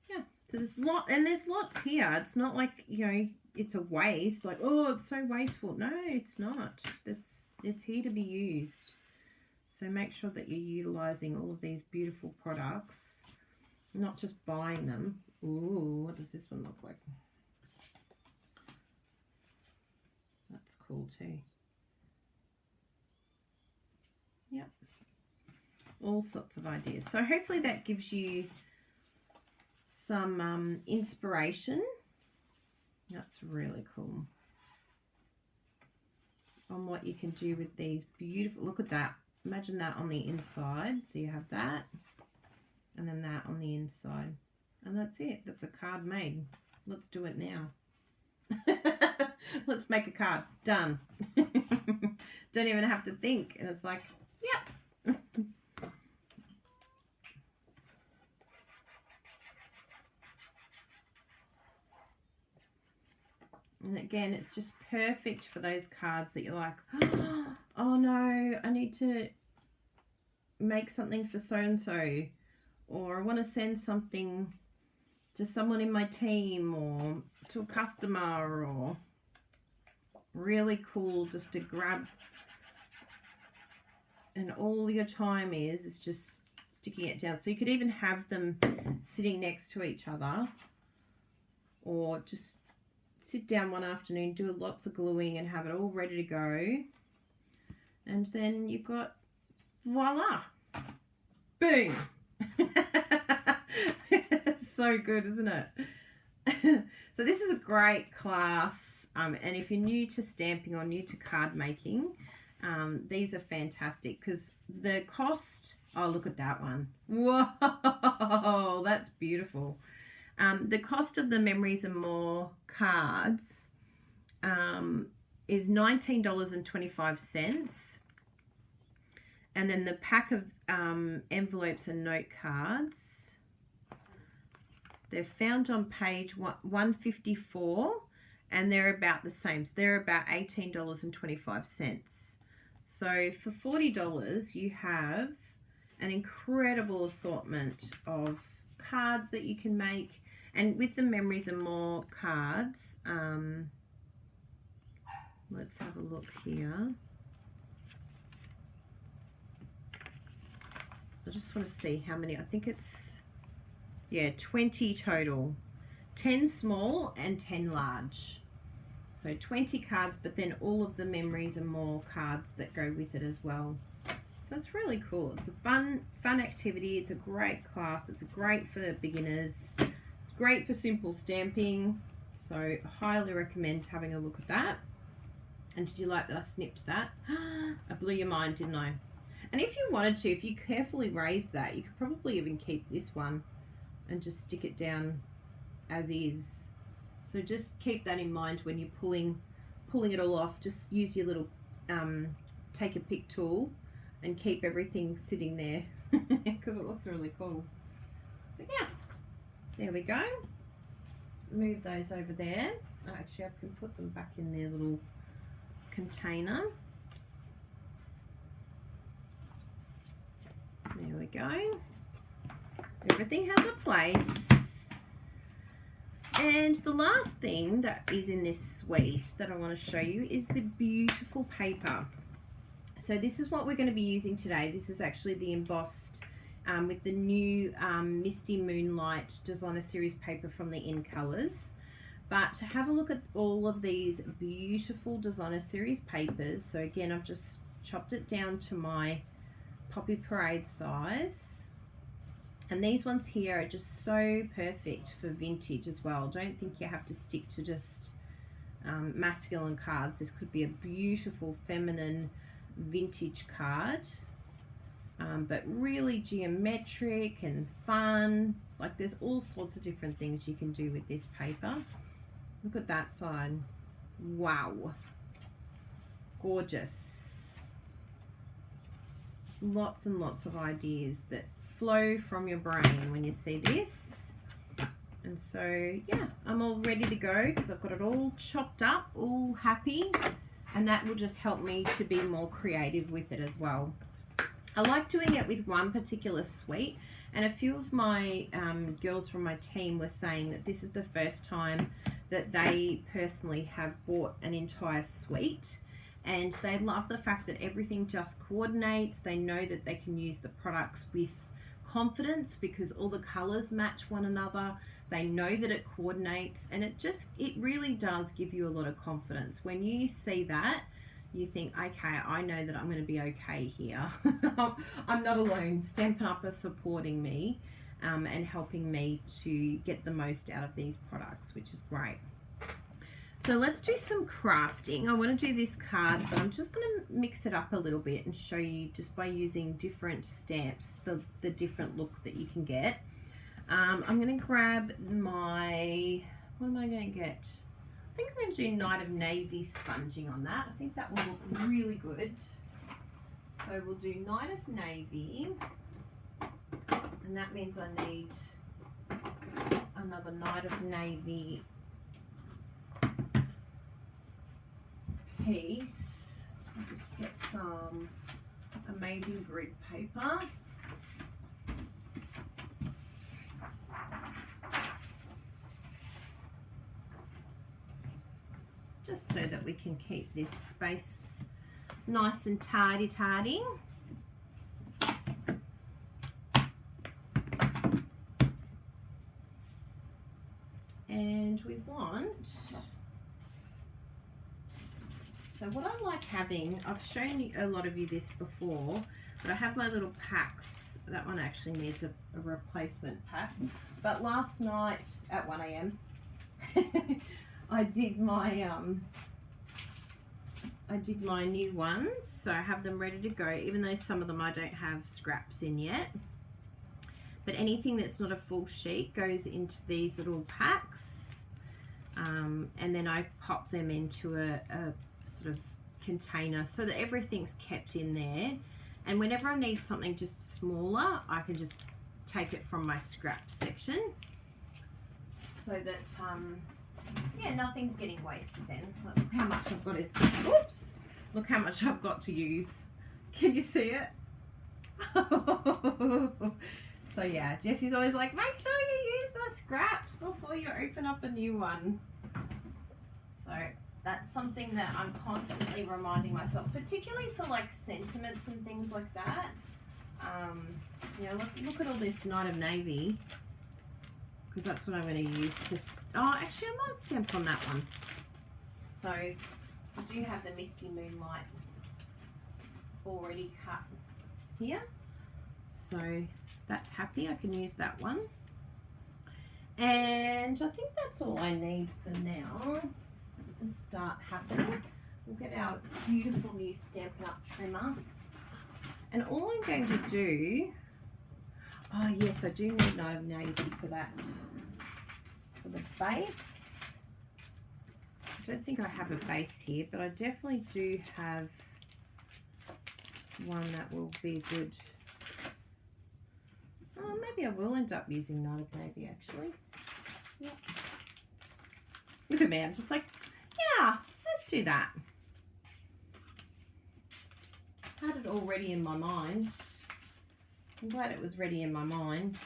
Yeah, so there's lots here. It's not like, you know, it's a waste. Like, oh, it's so wasteful. No, it's not. It's here to be used. So make sure that you're utilizing all of these beautiful products, not just buying them. Ooh, what does this one look like? That's cool too. Yep. All sorts of ideas. So hopefully that gives you some inspiration. That's really cool. On what you can do with these beautiful, look at that. Imagine that on the inside. So you have that and then that on the inside. And that's it. That's a card made. Let's do it now. Let's make a card. Done. Don't even have to think. And it's like, yep. And again, it's just perfect for those cards that you're like, oh no, I need to make something for so-and-so, or I want to send something to someone in my team or to a customer, or really cool just to grab, and all your time is just sticking it down. So you could even have them sitting next to each other, or just sit down one afternoon, do lots of gluing and have it all ready to go. And then you've got, voila, boom. So good, isn't it? So this is a great class, and if you're new to stamping or new to card making, these are fantastic because the cost, oh, look at that one. Whoa, that's beautiful. The cost of the Memories and More cards is $19.25. And then the pack of envelopes and note cards, they're found on page 154, and they're about the same. So they're about $18.25. So for $40, you have an incredible assortment of cards that you can make. And with the Memories and More cards, let's have a look here. I just want to see how many. I think it's, yeah, 20 total. 10 small and 10 large. So 20 cards, but then all of the Memories and More cards that go with it as well. So it's really cool. It's a fun activity. It's a great class. It's great for the beginners. It's great for simple stamping. So I highly recommend having a look at that. And did you like that I snipped that? I blew your mind, didn't I? And if you wanted to, if you carefully raised that, you could probably even keep this one and just stick it down as is. So just keep that in mind when you're pulling it all off. Just use your little take a pick tool and keep everything sitting there because it looks really cool. So yeah, there we go. Move those over there. Oh, actually, I can put them back in their little container. There we go. Everything has a place. And the last thing that is in this suite that I want to show you is the beautiful paper. So this is what we're going to be using today. This is actually the embossed with the new Misty Moonlight Designer Series paper from the In Colours. But to have a look at all of these beautiful Designer Series papers. So again, I've just chopped it down to my Poppy Parade size. And these ones here are just so perfect for vintage as well. Don't think you have to stick to just masculine cards. This could be a beautiful feminine vintage card, but really geometric and fun. Like there's all sorts of different things you can do with this paper. Look at that side. Wow. Gorgeous. Lots and lots of ideas that flow from your brain when you see this. And so yeah, I'm all ready to go because I've got it all chopped up, all happy, and that will just help me to be more creative with it as well. I like doing it with one particular suite, and a few of my girls from my team were saying that this is the first time that they personally have bought an entire suite. And they love the fact that everything just coordinates. They know that they can use the products with confidence because all the colors match one another. They know that it coordinates, and it really does give you a lot of confidence. When you see that, you think, okay, I know that I'm going to be okay here. I'm not alone. Stampin' Up! Are supporting me and helping me to get the most out of these products, which is great. So let's do some crafting. I want to do this card, but I'm just going to mix it up a little bit and show you just by using different stamps, the different look that you can get. I'm going to grab my, what am I going to get? I think I'm going to do Night of Navy sponging on that. I think that will look really good. So we'll do Night of Navy, and that means I need another Night of Navy piece. I'll just get some amazing grid paper. Just so that we can keep this space nice and tidy. And we want So what I like having, I've shown you, a lot of you this before, but I have my little packs. That one actually needs a replacement pack. But last night at 1 a.m. I did my new ones, so I have them ready to go, even though some of them I don't have scraps in yet. But anything that's not a full sheet goes into these little packs, and then I pop them into a sort of container so that everything's kept in there. And whenever I need something just smaller, I can just take it from my scrap section, so that yeah, nothing's getting wasted then. Look how much I've got to, oops, look how much I've got to use. Can you see it? So yeah, Jessie's always like, make sure you use the scraps before you open up a new one. So that's something that I'm constantly reminding myself, particularly for like sentiments and things like that. You know, look at all this Night of Navy, because that's what I'm going to use to, oh, actually I might stamp on that one. So I do have the Misty Moonlight already cut here, so that's happy. I can use that one. And I think that's all I need for now to start happening. We'll get our beautiful new Stampin' Up! Trimmer. And all I'm going to do, oh yes, I do need Night of Navy for that, for the base. I don't think I have a base here, but I definitely do have one that will be good. Oh, maybe I will end up using Night of Navy actually. Yep. Look at me, I'm just like, yeah, let's do that. Had it all ready in my mind. I'm glad it was ready in my mind.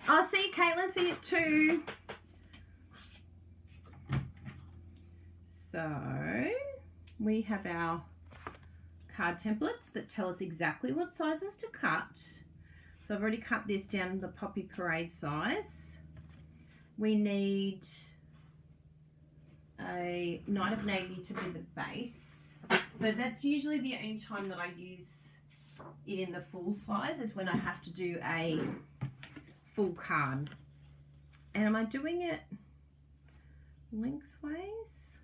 Oh, see, Caitlin, see it too. So we have our card templates that tell us exactly what sizes to cut. So I've already cut this down to the Poppy Parade size. We need a Night of Navy to be the base. So that's usually the only time that I use it in the full size, is when I have to do a full card. And am I doing it lengthways?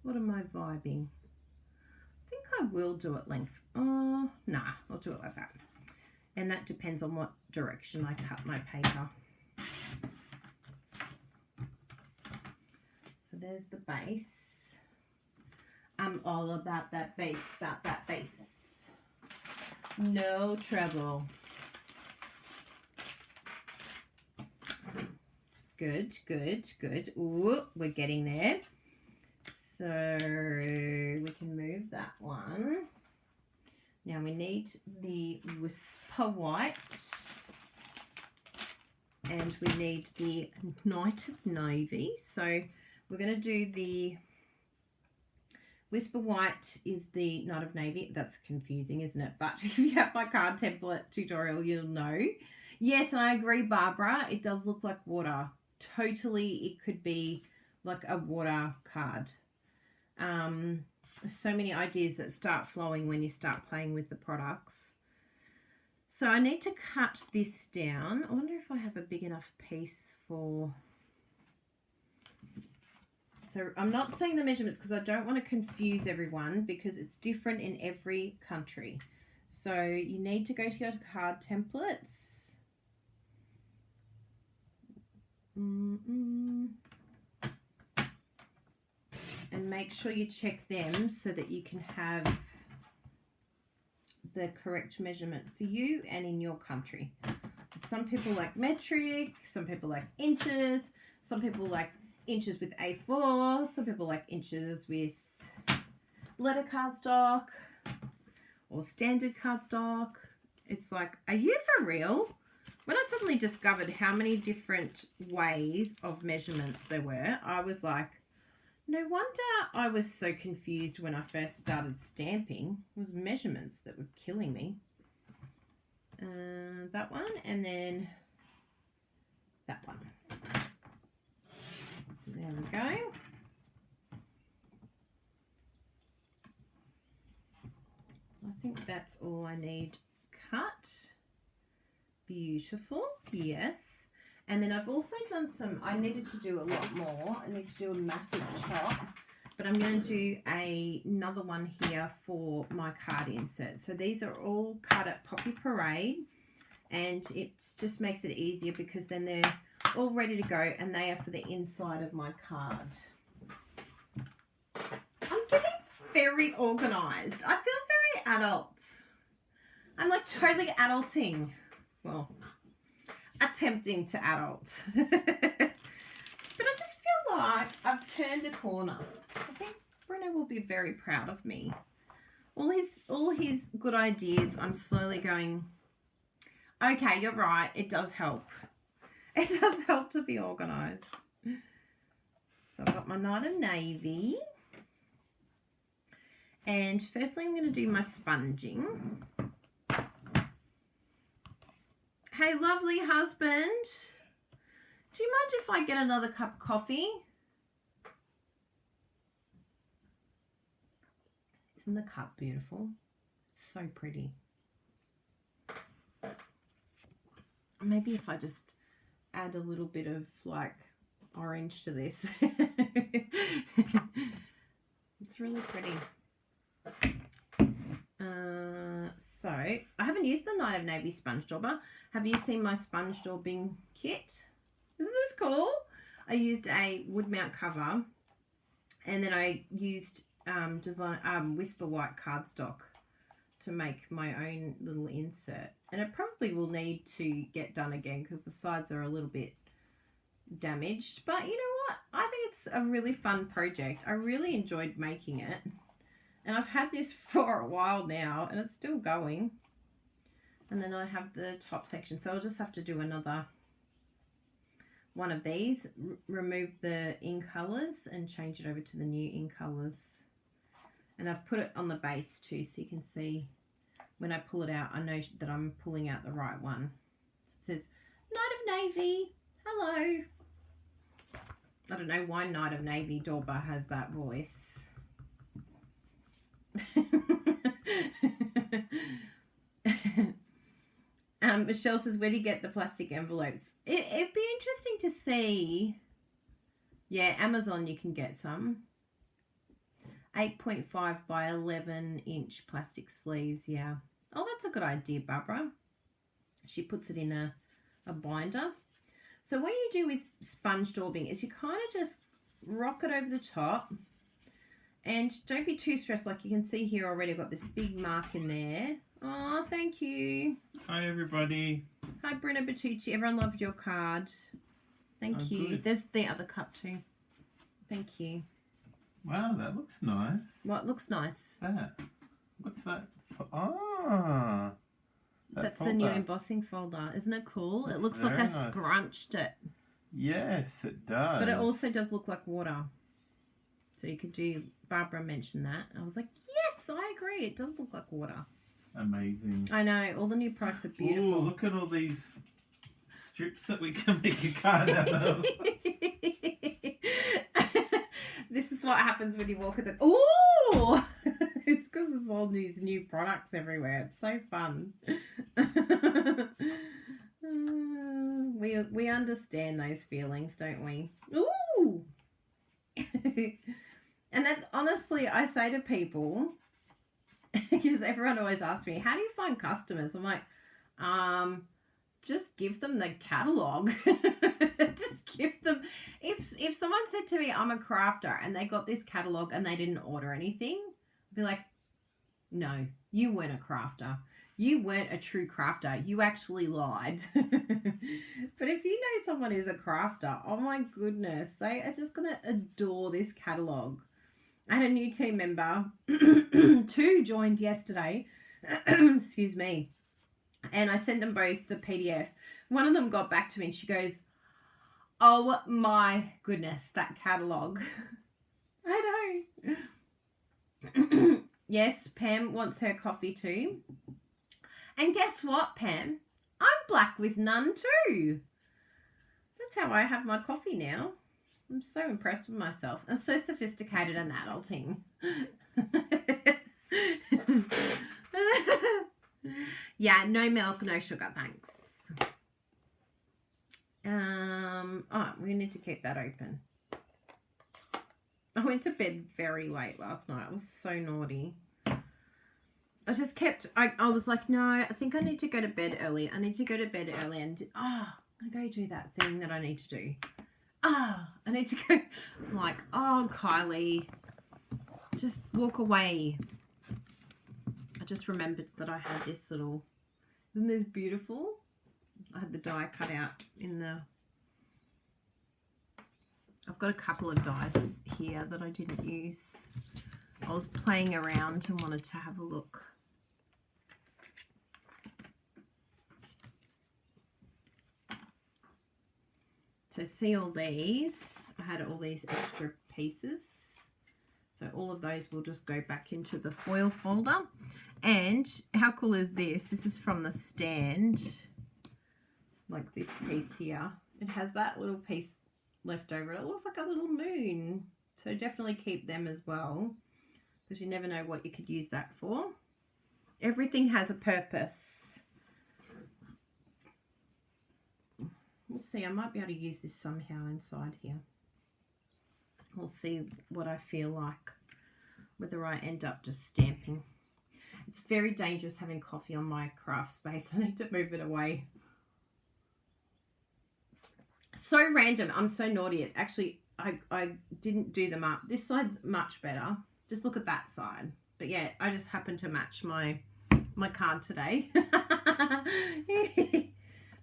What am I vibing? I think I will do it length. Oh, nah, I'll do it like that. And that depends on what direction I cut my paper. So there's the base. I'm all about that base, No trouble. Good, good, good. Ooh, we're getting there. So we can move that one. Now we need the Whisper White. And we need the Night of Navy. So we're going to do the Whisper White is the Night of Navy. That's confusing, isn't it? But if you have my card template tutorial, you'll know. Yes, and I agree, Barbara. It does look like water. Totally, it could be like a water card. So many ideas that start flowing when you start playing with the products. So I need to cut this down. I wonder if I have a big enough piece for... So I'm not saying the measurements because I don't want to confuse everyone, because it's different in every country. So you need to go to your card templates. And make sure you check them so that you can have the correct measurement for you and in your country. Some people like metric, some people like inches, some people like inches with A4, some people like inches with letter cardstock or standard cardstock. It's like, are you for real? When I suddenly discovered how many different ways of measurements there were, I was like, no wonder I was so confused when I first started stamping. It was measurements that were killing me. That one, and then that one. There we go. think that's all I need cut. Beautiful, yes. And then I've also done some, I needed to do a lot more. I need to do a massive chop, but I'm going to do another one here for my card insert. So these are all cut at Poppy Parade, and it just makes it easier because then they're all ready to go and they are for the inside of my card. I'm getting very organised. I feel very adult. I'm like totally adulting. Well, attempting to adult. But I just feel like I've turned a corner. I think Bruno will be very proud of me. All his good ideas, I'm slowly going, okay, you're right, it does help. It does help to be organised. So I've got my Night of Navy. And firstly I'm going to do my sponging. Hey, lovely husband. Do you mind if I get another cup of coffee? Isn't the cup beautiful? It's so pretty. Maybe if I just add a little bit of like orange to this. It's really pretty. So I haven't used the Night of Navy sponge dauber. Have you seen my sponge daubing kit? Isn't this cool? I used a wood mount cover, and then I used Whisper White cardstock to make my own little insert. And it probably will need to get done again because the sides are a little bit damaged. But you know what? I think it's a really fun project. I really enjoyed making it. And I've had this for a while now and it's still going. And then I have the top section. So I'll just have to do another one of these. Remove the in colours and change it over to the new in colours. And I've put it on the base too so you can see when I pull it out, I know that I'm pulling out the right one. So it says, Night of Navy, hello. I don't know why Night of Navy dauber has that voice. Michelle says, where do you get the plastic envelopes? It'd be interesting to see. Yeah, Amazon you can get some. 8.5 by 11 inch plastic sleeves, yeah. Oh, that's a good idea, Barbara. She puts it in a binder. So what you do with sponge daubing is you kind of just rock it over the top. And don't be too stressed. Like you can see here already, I've got this big mark in there. Oh, thank you. Hi, everybody. Hi, Bruno Bertucci. Everyone loved your card. Thank you. Good. There's the other cup too. Thank you. Wow, that looks nice. What looks nice? What's that? Ah. That's the new embossing folder. Isn't it cool? That's it looks like I very nice. scrunched it. Yes, it does. But it also does look like water. So you could do, Barbara mentioned that. I was like, yes, I agree. It does look like water. Amazing. I know. All the new products are beautiful. Oh, look at all these strips that we can make a card out of. This is what happens when you walk at the... Ooh! It's because there's all these new products everywhere. It's so fun. We understand those feelings, don't we? Ooh! And that's honestly, I say to people, because everyone always asks me, how do you find customers? I'm like, just give them the catalogue. Just give them, if someone said to me, I'm a crafter, and they got this catalogue and they didn't order anything, I'd be like, no, you weren't a crafter. You weren't a true crafter. You actually lied. But if you know someone who's a crafter, oh my goodness, they are just going to adore this catalogue. I had a new team member, 2 joined yesterday, excuse me, and I sent them both the PDF. One of them got back to me and she goes, oh my goodness, that catalogue. I know. Yes, Pam wants her coffee too. And guess what, Pam? I'm black with none too. That's how I have my coffee now. I'm so impressed with myself. I'm so sophisticated and adulting. Yeah, no milk, no sugar, thanks. Oh, we need to keep that open. I went to bed very late last night. I was so naughty. I just kept, I was like, no, I think I need to go to bed early. I need to go to bed early and, I go do that thing that I need to do. I need to go. I'm like, oh, Kylie, just walk away. I just remembered that I had this little, isn't this beautiful? I had the die cut out in the, I've got a couple of dies here that I didn't use. I was playing around and wanted to have a look. So see all these, I had all these extra pieces. So all of those will just go back into the foil folder. And how cool is this? This is from the stand, like this piece here. It has that little piece left over. It looks like a little moon. So definitely keep them as well, because you never know what you could use that for. Everything has a purpose. We'll see, I might be able to use this somehow inside here. We'll see what I feel like, whether I end up just stamping. It's very dangerous having coffee on my craft space. I need to move it away. So random. I'm so naughty. It actually, I didn't do them up. This side's much better. Just look at that side. But yeah, I just happened to match my card today.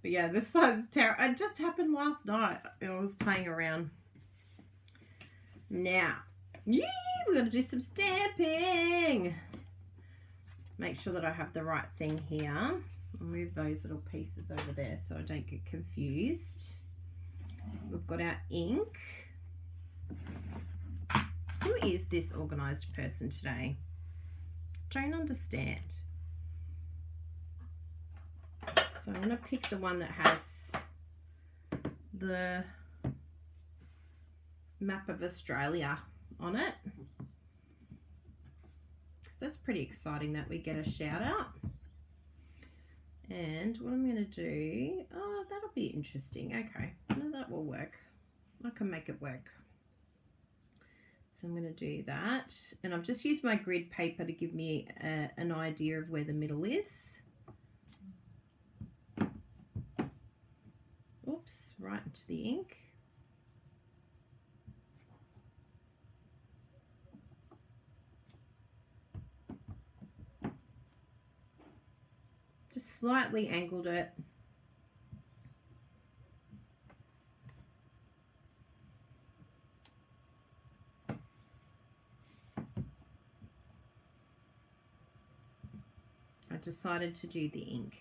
But yeah, this side's terrible. It just happened last night. I was playing around. Now, we're going to do some stamping. Make sure that I have the right thing here. I'll move those little pieces over there so I don't get confused. We've got our ink. Who is this organised person today? Don't understand. So I'm going to pick the one that has the map of Australia on it. That's pretty exciting that we get a shout out. And what I'm going to do, oh, that'll be interesting. Okay, no, that will work. I can make it work. So I'm going to do that. And I've just used my grid paper to give me an idea of where the middle is. Oops, right into the ink. Just slightly angled it. I decided to do the ink.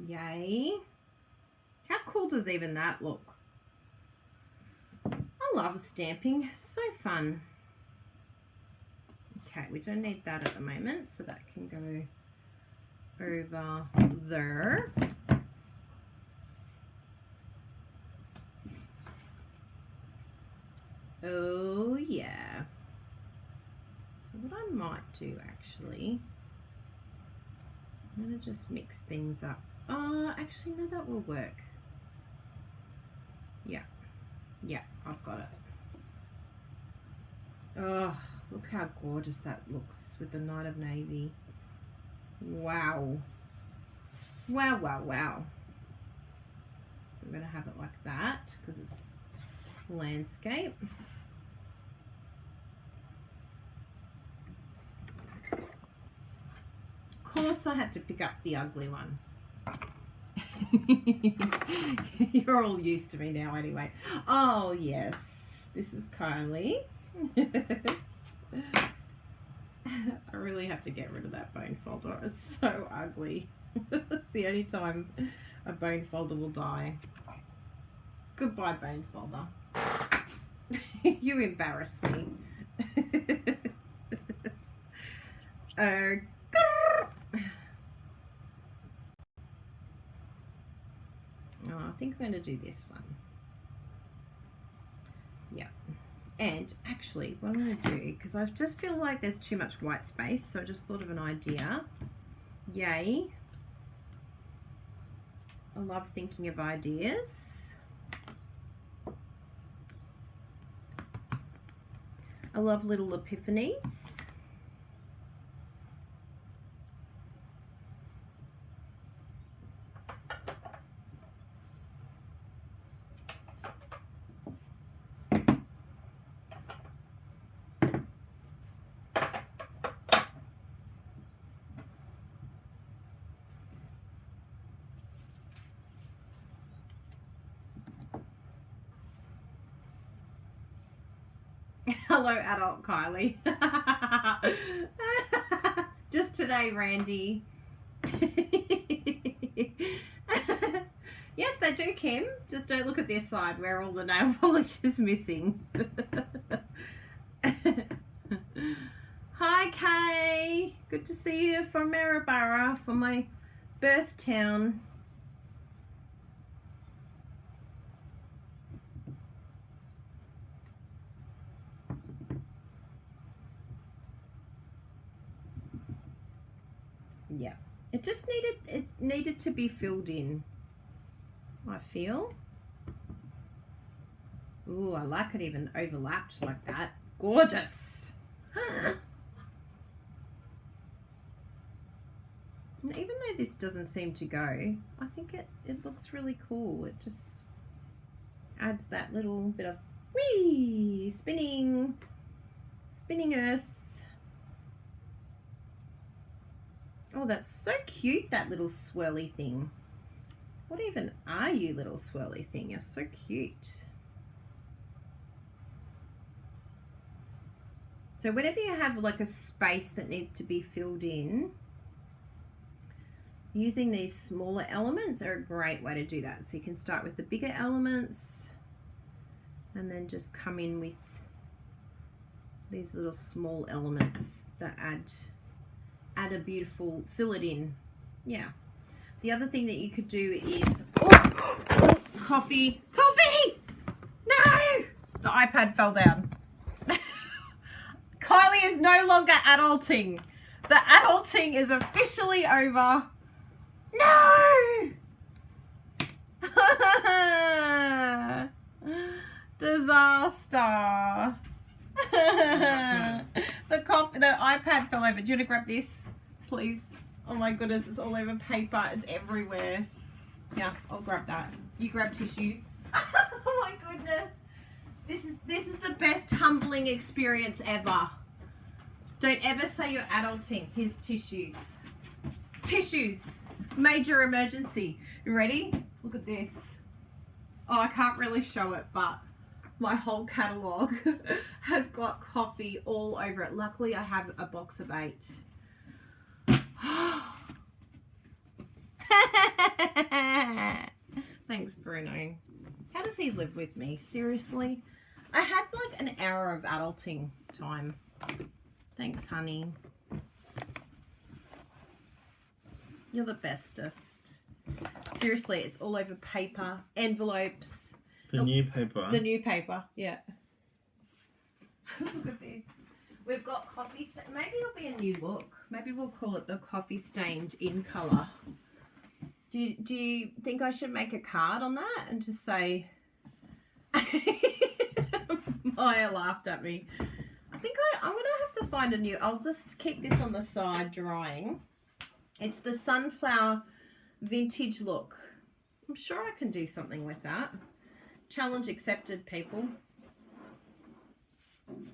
Yay. How cool does even that look? I love stamping. So fun. Okay, we don't need that at the moment, so that can go over there. Oh yeah. So what I might do actually, I'm going to just mix things up. Oh, actually no, that will work. Yeah, I've got it. Oh, look how gorgeous that looks with the Night of Navy. Wow. Wow, wow, wow. So I'm going to have it like that because it's landscape. Of course I had to pick up the ugly one. You're all used to me now anyway. Oh yes, this is Kylie. I really have to get rid of that bone folder. It's so ugly. It's the only time a bone folder will die. Goodbye, bone folder. You embarrass me. Oh, I think I'm going to do this one. Yeah. And actually, what I'm going to do, because I just feel like there's too much white space, so I just thought of an idea. Yay. I love thinking of ideas. I love little epiphanies. Hello, adult Kylie. Just today, Randy. Yes, they do, Kim. Just don't look at this side where all the nail polish is missing. Hi, Kay. Good to see you from Maryborough, from my birth town. Yeah, it just needed to be filled in, I feel. Ooh, I like it even overlapped like that. Gorgeous. And even though this doesn't seem to go, I think it looks really cool. It just adds that little bit of whee, spinning earth. Oh, that's so cute, that little swirly thing. What even are you, little swirly thing? You're so cute. So whenever you have like a space that needs to be filled in, using these smaller elements are a great way to do that. So you can start with the bigger elements and then just come in with these little small elements that add a beautiful, fill it in. Yeah. The other thing that you could do is coffee. No, the iPad fell down. Kylie is no longer adulting. The adulting is officially over. No. Disaster. The iPad fell over. Do you want to grab this, please? Oh my goodness, it's all over paper. It's everywhere. Yeah, I'll grab that. You grab tissues. Oh my goodness. This is the best humbling experience ever. Don't ever say you're adulting. Here's tissues. Tissues. Major emergency. You ready? Look at this. Oh, I can't really show it, but my whole catalogue has got coffee all over it. Luckily, I have a box of 8. Thanks, Bruno. How does he live with me? Seriously? I had like an hour of adulting time. Thanks, honey. You're the bestest. Seriously, it's all over paper, envelopes. The new paper. The new paper, yeah. Look at this. We've got coffee. Maybe it'll be a new look. Maybe we'll call it the coffee stained in colour. Do you think I should make a card on that and just say... Maya laughed at me. I think I'm going to have to find a new... I'll just keep this on the side drying. It's the sunflower vintage look. I'm sure I can do something with that. Challenge accepted, people.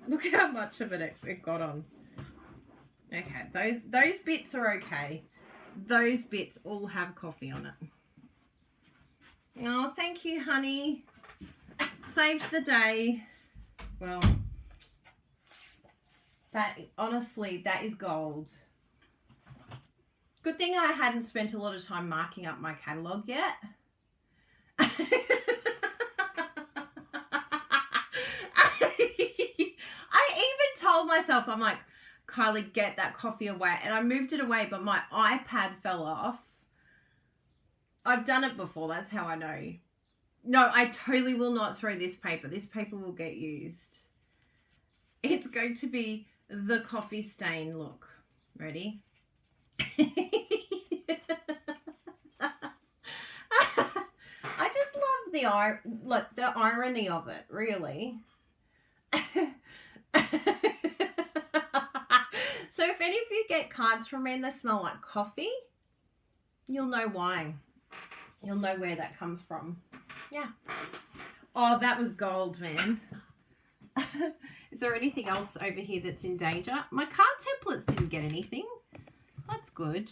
Look how much of it got on. Okay, those bits are okay. Those bits all have coffee on it. Oh, thank you, honey. Saved the day. Well, honestly, that is gold. Good thing I hadn't spent a lot of time marking up my catalogue yet. I even told myself, I'm like, Kylie, get that coffee away. And I moved it away, but my iPad fell off. I've done it before. That's how I know. No, I totally will not throw this paper. This paper will get used. going to be the coffee stain look. Ready? I just love the irony of it, really. So if any of you get cards from me and they smell like coffee, you'll know why. You'll know where that comes from. Yeah. Oh, that was gold, man. Is there anything else over here that's in danger? My card templates didn't get anything. That's good.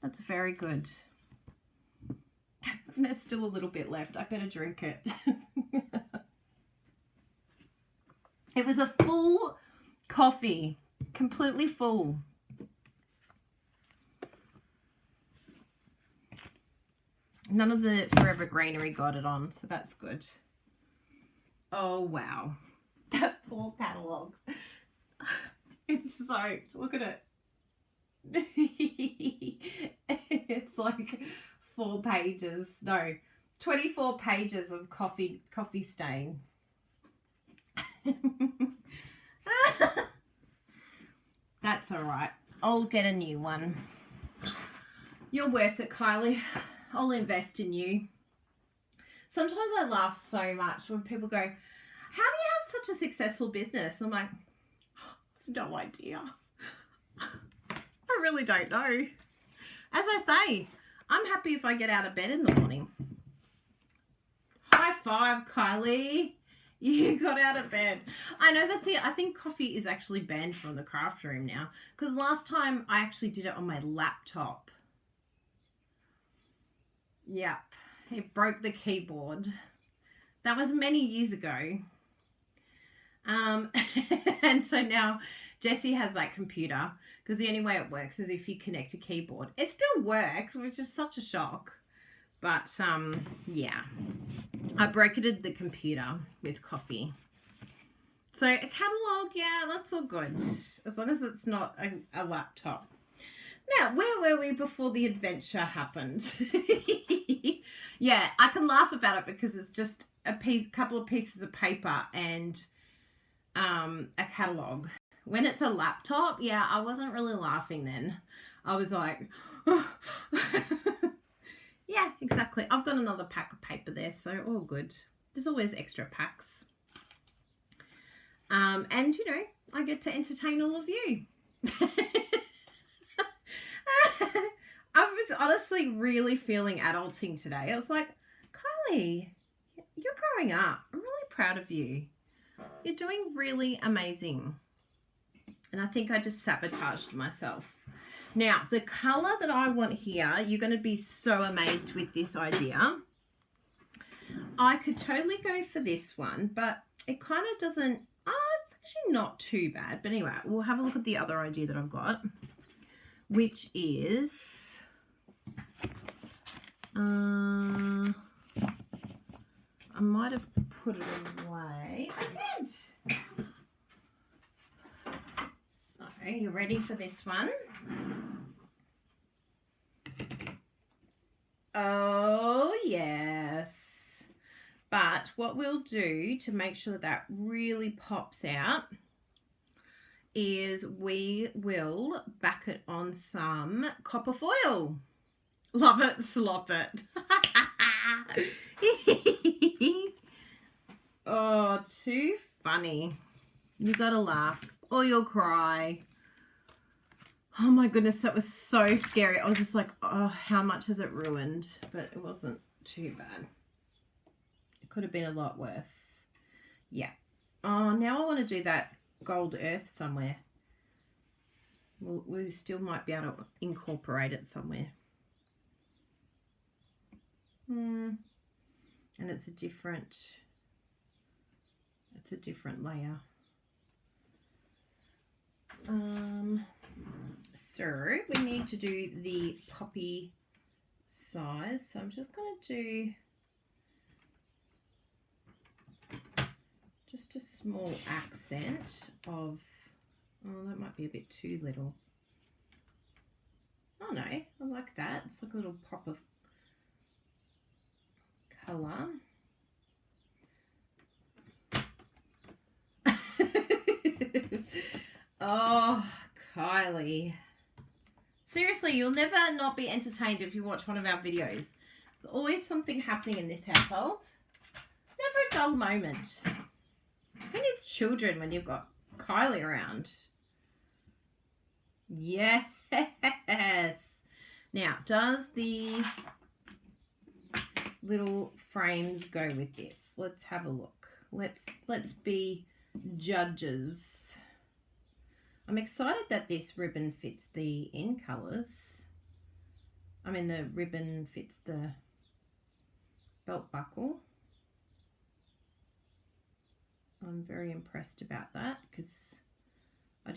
That's very good. And there's still a little bit left. I better drink it. It was a full coffee. Completely full. None of the Forever Greenery got it on, so that's good. Oh, wow. That poor catalogue. It's soaked. Look at it. It's like 4 pages. No, 24 pages of coffee stain. That's all right. I'll get a new one. You're worth it, Kylie. I'll invest in you. Sometimes I laugh so much when people go, how do you have such a successful business? I'm like, no idea. I really don't know. As I say, I'm happy if I get out of bed in the morning. High five, Kylie. You got out of bed. I know that's it. I think coffee is actually banned from the craft room now. Because last time I actually did it on my laptop. Yep. It broke the keyboard. That was many years ago. And so now Jessie has that computer because the only way it works is if you connect a keyboard. It still works, which is such a shock. But yeah, I bracketed the computer with coffee. So a catalogue, yeah, that's all good. As long as it's not a laptop. Now, where were we before the adventure happened? Yeah, I can laugh about it because it's just a couple of pieces of paper and a catalogue. When it's a laptop, yeah, I wasn't really laughing then. I was like, yeah, exactly. I've got another pack of paper there, so all good. There's always extra packs. And, you know, I get to entertain all of you. I was honestly really feeling adulting today. I was like, Kylie, you're growing up. I'm really proud of you. You're doing really amazing. And I think I just sabotaged myself. Now, the colour that I want here, you're going to be so amazed with this idea. I could totally go for this one, but it kind of doesn't, it's actually not too bad. But anyway, we'll have a look at the other idea that I've got, which is, I might have put it away. I did. So, you ready for this one? Oh, yes. But what we'll do to make sure that really pops out is we will back it on some copper foil. Love it, slop it. Oh, too funny. You gotta laugh or you'll cry. Oh my goodness, that was so scary. I was just like, oh, how much has it ruined? But it wasn't too bad. It could have been a lot worse. Yeah. Oh, now I want to do that gold earth somewhere. We still might be able to incorporate it somewhere. And it's a different layer. So we need to do the poppy size. So I'm just going to do just a small accent of, oh, that might be a bit too little. Oh no, I like that. It's like a little pop of colour. Oh, Kylie. Seriously, you'll never not be entertained if you watch one of our videos. There's always something happening in this household. Never a dull moment. Who needs children when you've got Kylie around? Yes. Now, does the little frames go with this? Let's have a look. Let's be judges. I'm excited that this ribbon fits the end colours. I mean, the ribbon fits the belt buckle. I'm very impressed about that because I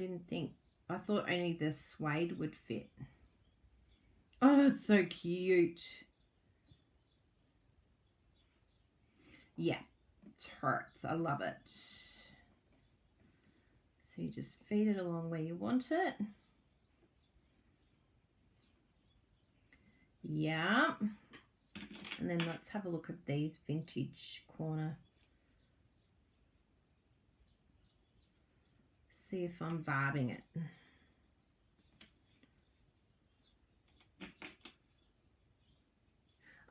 thought only the suede would fit. Oh, it's so cute. Yeah, it hurts. I love it. So you just feed it along where you want it. Yeah. And then let's have a look at these vintage corner. See if I'm vibing it.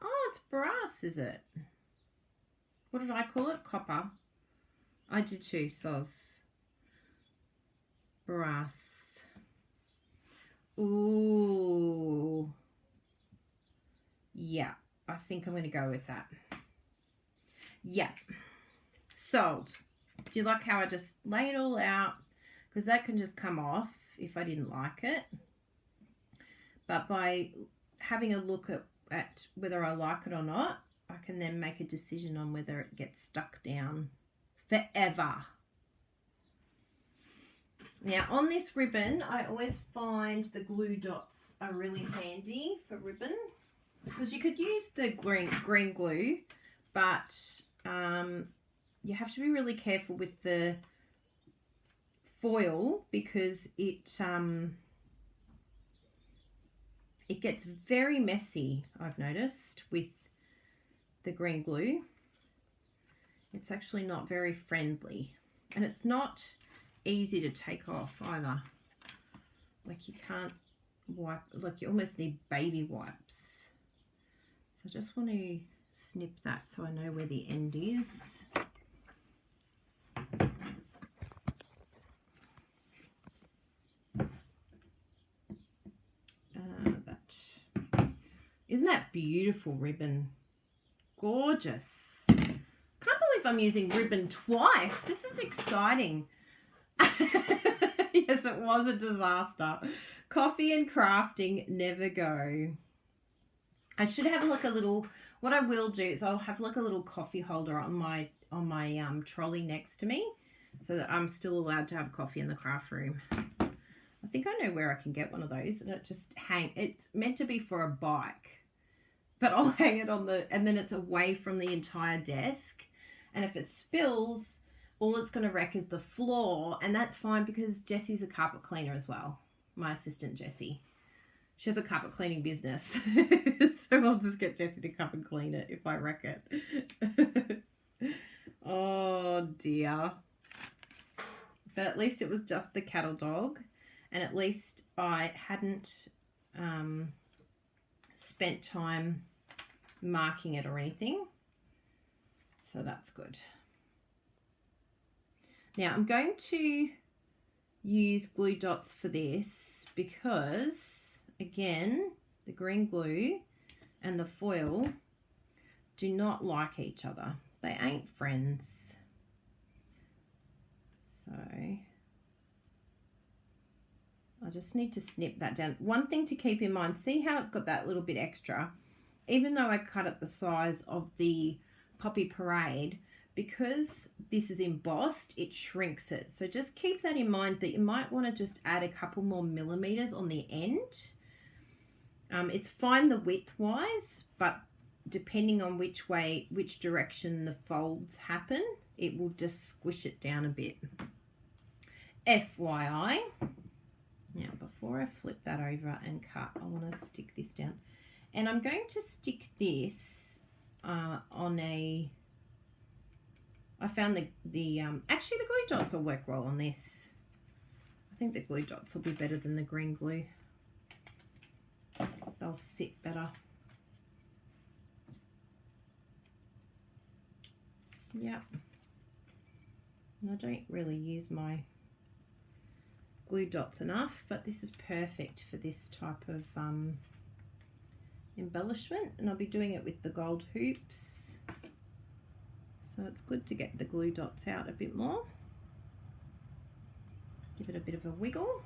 Oh, it's brass, is it? What did I call it? Copper. I did too, soz. Brass. Ooh. Yeah, I think I'm going to go with that. Yeah. Sold. Do you like how I just lay it all out? Because that can just come off if I didn't like it. But by having a look at whether I like it or not, I can then make a decision on whether it gets stuck down forever. Now on this ribbon, I always find the glue dots are really handy for ribbon because you could use the green glue, but you have to be really careful with the foil because it gets very messy, I've noticed, with the green glue. It's actually not very friendly, and it's not easy to take off either. Like you can't wipe, like you almost need baby wipes. So I just want to snip that so I know where the end is. Isn't that beautiful ribbon? Gorgeous. Can't believe I'm using ribbon twice. This is exciting. Yes, it was a disaster. Coffee and crafting never go. I should have like a little, what I will do is I'll have like a little coffee holder on my trolley next to me so that I'm still allowed to have coffee in the craft room. I think I know where I can get one of those, and it's meant to be for a bike, but I'll hang it on and then it's away from the entire desk. And if it spills, all it's going to wreck is the floor, and that's fine because Jessie's a carpet cleaner as well. My assistant, Jessie. She has a carpet cleaning business. So I'll just get Jessie to come and clean it if I wreck it. Oh dear. But at least it was just the cattle dog, and at least I hadn't spent time marking it or anything. So that's good. Now I'm going to use glue dots for this because, again, the green glue and the foil do not like each other. They ain't friends. So I just need to snip that down. One thing to keep in mind, see how it's got that little bit extra? Even though I cut it the size of the Poppy Parade, because this is embossed, it shrinks it. So just keep that in mind that you might want to just add a couple more millimeters on the end. It's fine the width wise, but depending on which direction the folds happen, it will just squish it down a bit. FYI. Now, before I flip that over and cut, I want to stick this down. And I'm going to stick this on a... I found actually the glue dots will work well on this. I think the glue dots will be better than the green glue. They'll sit better. Yep. And I don't really use my glue dots enough, but this is perfect for this type of embellishment, and I'll be doing it with the gold hoops. So it's good to get the glue dots out a bit more. Give it a bit of a wiggle.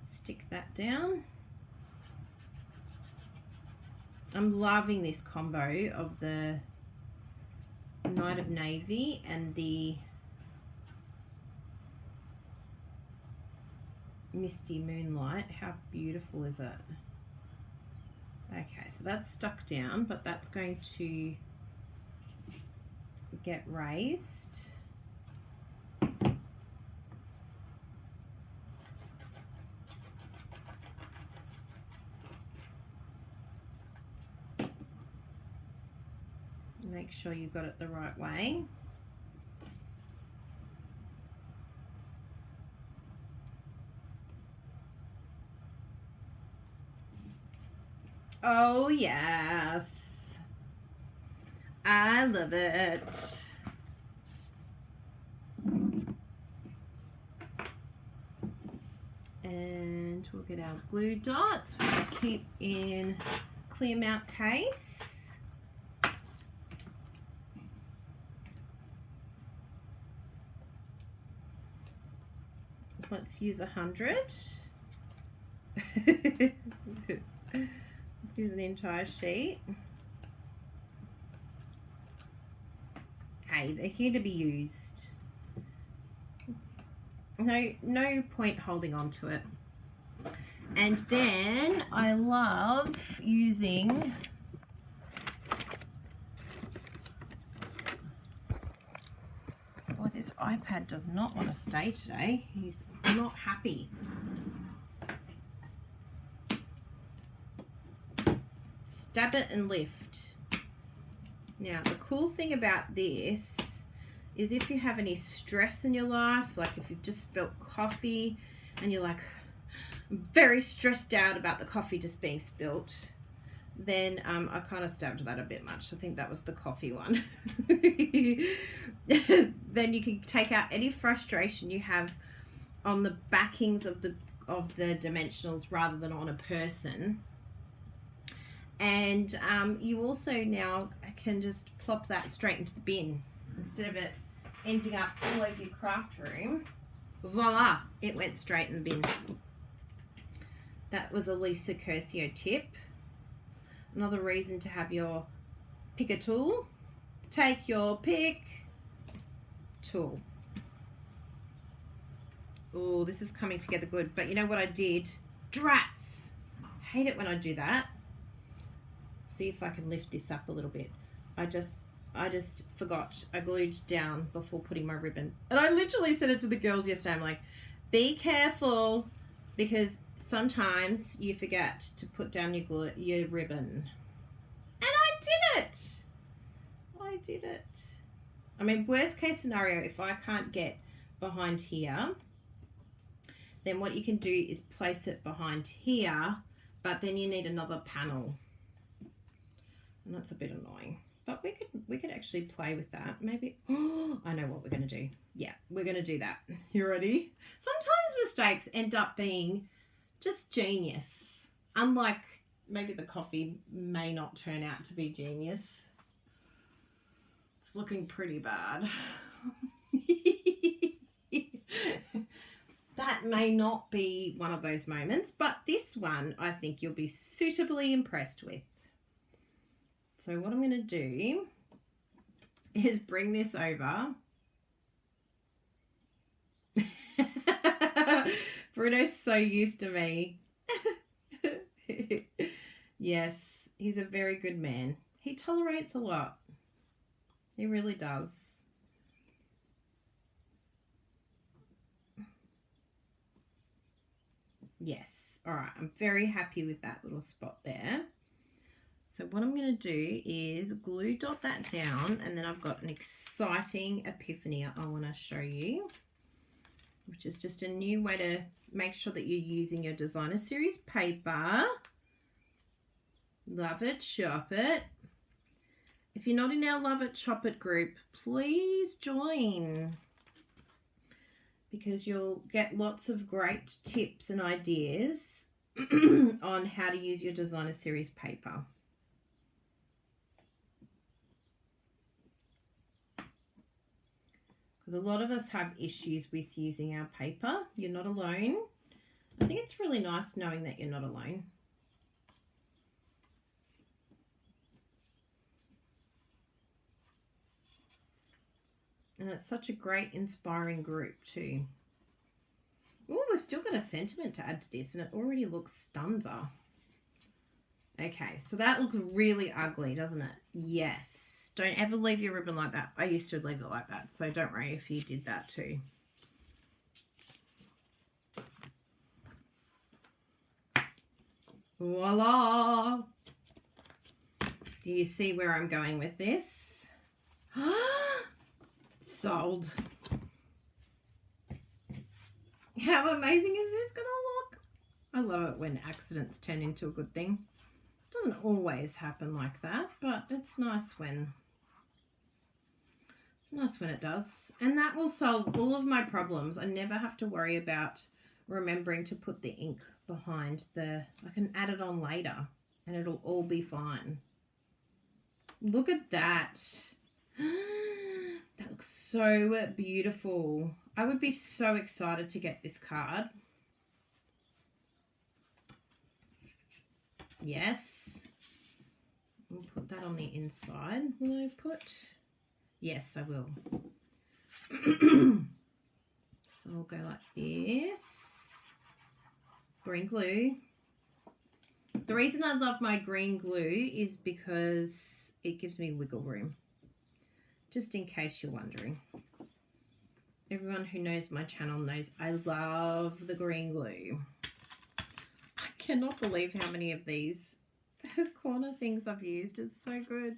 Stick that down. I'm loving this combo of the Night of Navy and the Misty Moonlight. How beautiful is it? Okay, so that's stuck down, but that's going to get raised. Make sure you've got it the right way. Oh yes, I love it. And we'll get our glue dots, which I keep in clear mount case. Let's use 100. Let's use an entire sheet. Hey, they're here to be used. No point holding on to it. And then I love using this iPad does not want to stay today. He's not happy. Stab it and lift. Now, the cool thing about this is if you have any stress in your life, like if you've just spilt coffee and you're like, I'm very stressed out about the coffee just being spilt, then I kind of stabbed that a bit much. I think that was the coffee one. Then you can take out any frustration you have on the backings of the dimensionals rather than on a person. And you also now can just plop that straight into the bin instead of it ending up all over your craft room. Voila, it went straight in the bin. That was a Lisa Curcio tip. Another reason to have your pick a tool. Take your pick tool. Oh, this is coming together good. But you know what I did? Drats! Hate it when I do that. See if I can lift this up a little bit. I just forgot. I glued down before putting my ribbon. And I literally said it to the girls yesterday. I'm like, be careful, because sometimes you forget to put down your ribbon. And I did it. I mean, worst case scenario, if I can't get behind here, then what you can do is place it behind here, but then you need another panel. And that's a bit annoying. But we could actually play with that. Maybe, oh, I know what we're going to do. Yeah, we're going to do that. You ready? Sometimes mistakes end up being just genius. Unlike maybe the coffee may not turn out to be genius. It's looking pretty bad. That may not be one of those moments, but this one I think you'll be suitably impressed with. So what I'm going to do is bring this over. Bruno's so used to me. Yes, he's a very good man. He tolerates a lot. He really does. Yes. All right. I'm very happy with that little spot there. So what I'm going to do is glue dot that down, and then I've got an exciting epiphany I want to show you. which is just a new way to make sure that you're using your designer series paper. Love it, shop it. If you're not in our Love It, Chop It group, please join, because you'll get lots of great tips and ideas on how to use your designer series paper. Because a lot of us have issues with using our paper. You're not alone. I think it's really nice knowing that you're not alone. And it's such a great, inspiring group too. Oh, we've still got a sentiment to add to this, and it already looks stunzer. Okay, so that looks really ugly, doesn't it? Yes. Don't ever leave your ribbon like that. I used to leave it like that, so don't worry if you did that too. Voila! Do you see where I'm going with this? Sold. How amazing is this gonna look? I love it when accidents turn into a good thing. It doesn't always happen like that, but it's nice when it does. And that will solve all of my problems. I never have to worry about remembering to put the ink behind I can add it on later and it'll all be fine. Look at that. That looks so beautiful. I would be so excited to get this card. Yes. I'll put that on the inside. Will I put? Yes, I will. So I'll go like this. Green glue. The reason I love my green glue is because it gives me wiggle room. Just in case you're wondering. Everyone who knows my channel knows I love the green glue. I cannot believe how many of these corner things I've used. It's so good.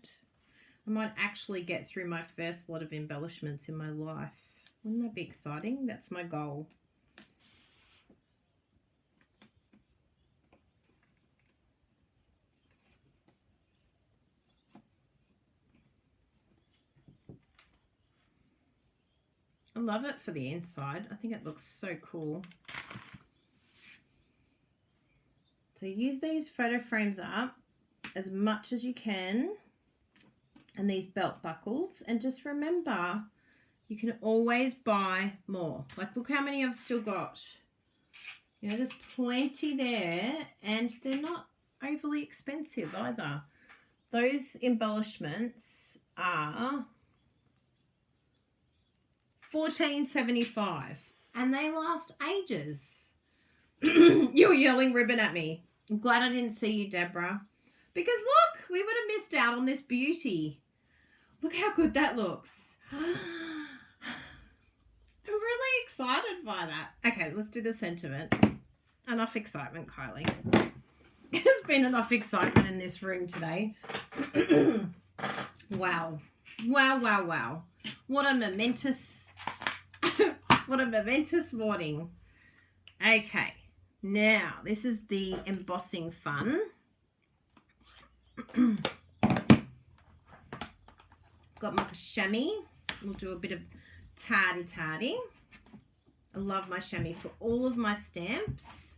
I might actually get through my first lot of embellishments in my life. Wouldn't that be exciting? That's my goal. I love it for the inside. I think it looks so cool. So use these photo frames up as much as you can, and these belt buckles, and just remember you can always buy more. Like, look how many I've still got. You know, there's plenty there, and they're not overly expensive either. Those embellishments are $14.75, and they last ages. You're yelling ribbon at me. I'm glad I didn't see you, Deborah, because look, we would have missed out on this beauty. Look how good that looks. I'm really excited by that. Okay, let's do the sentiment. Enough excitement, Kylie. There's been enough excitement in this room today. Wow. Wow, wow, wow. What a momentous morning. Okay, now this is the embossing fun. Got my chamois. We'll do a bit of tardy. I love my chamois for all of my stamps.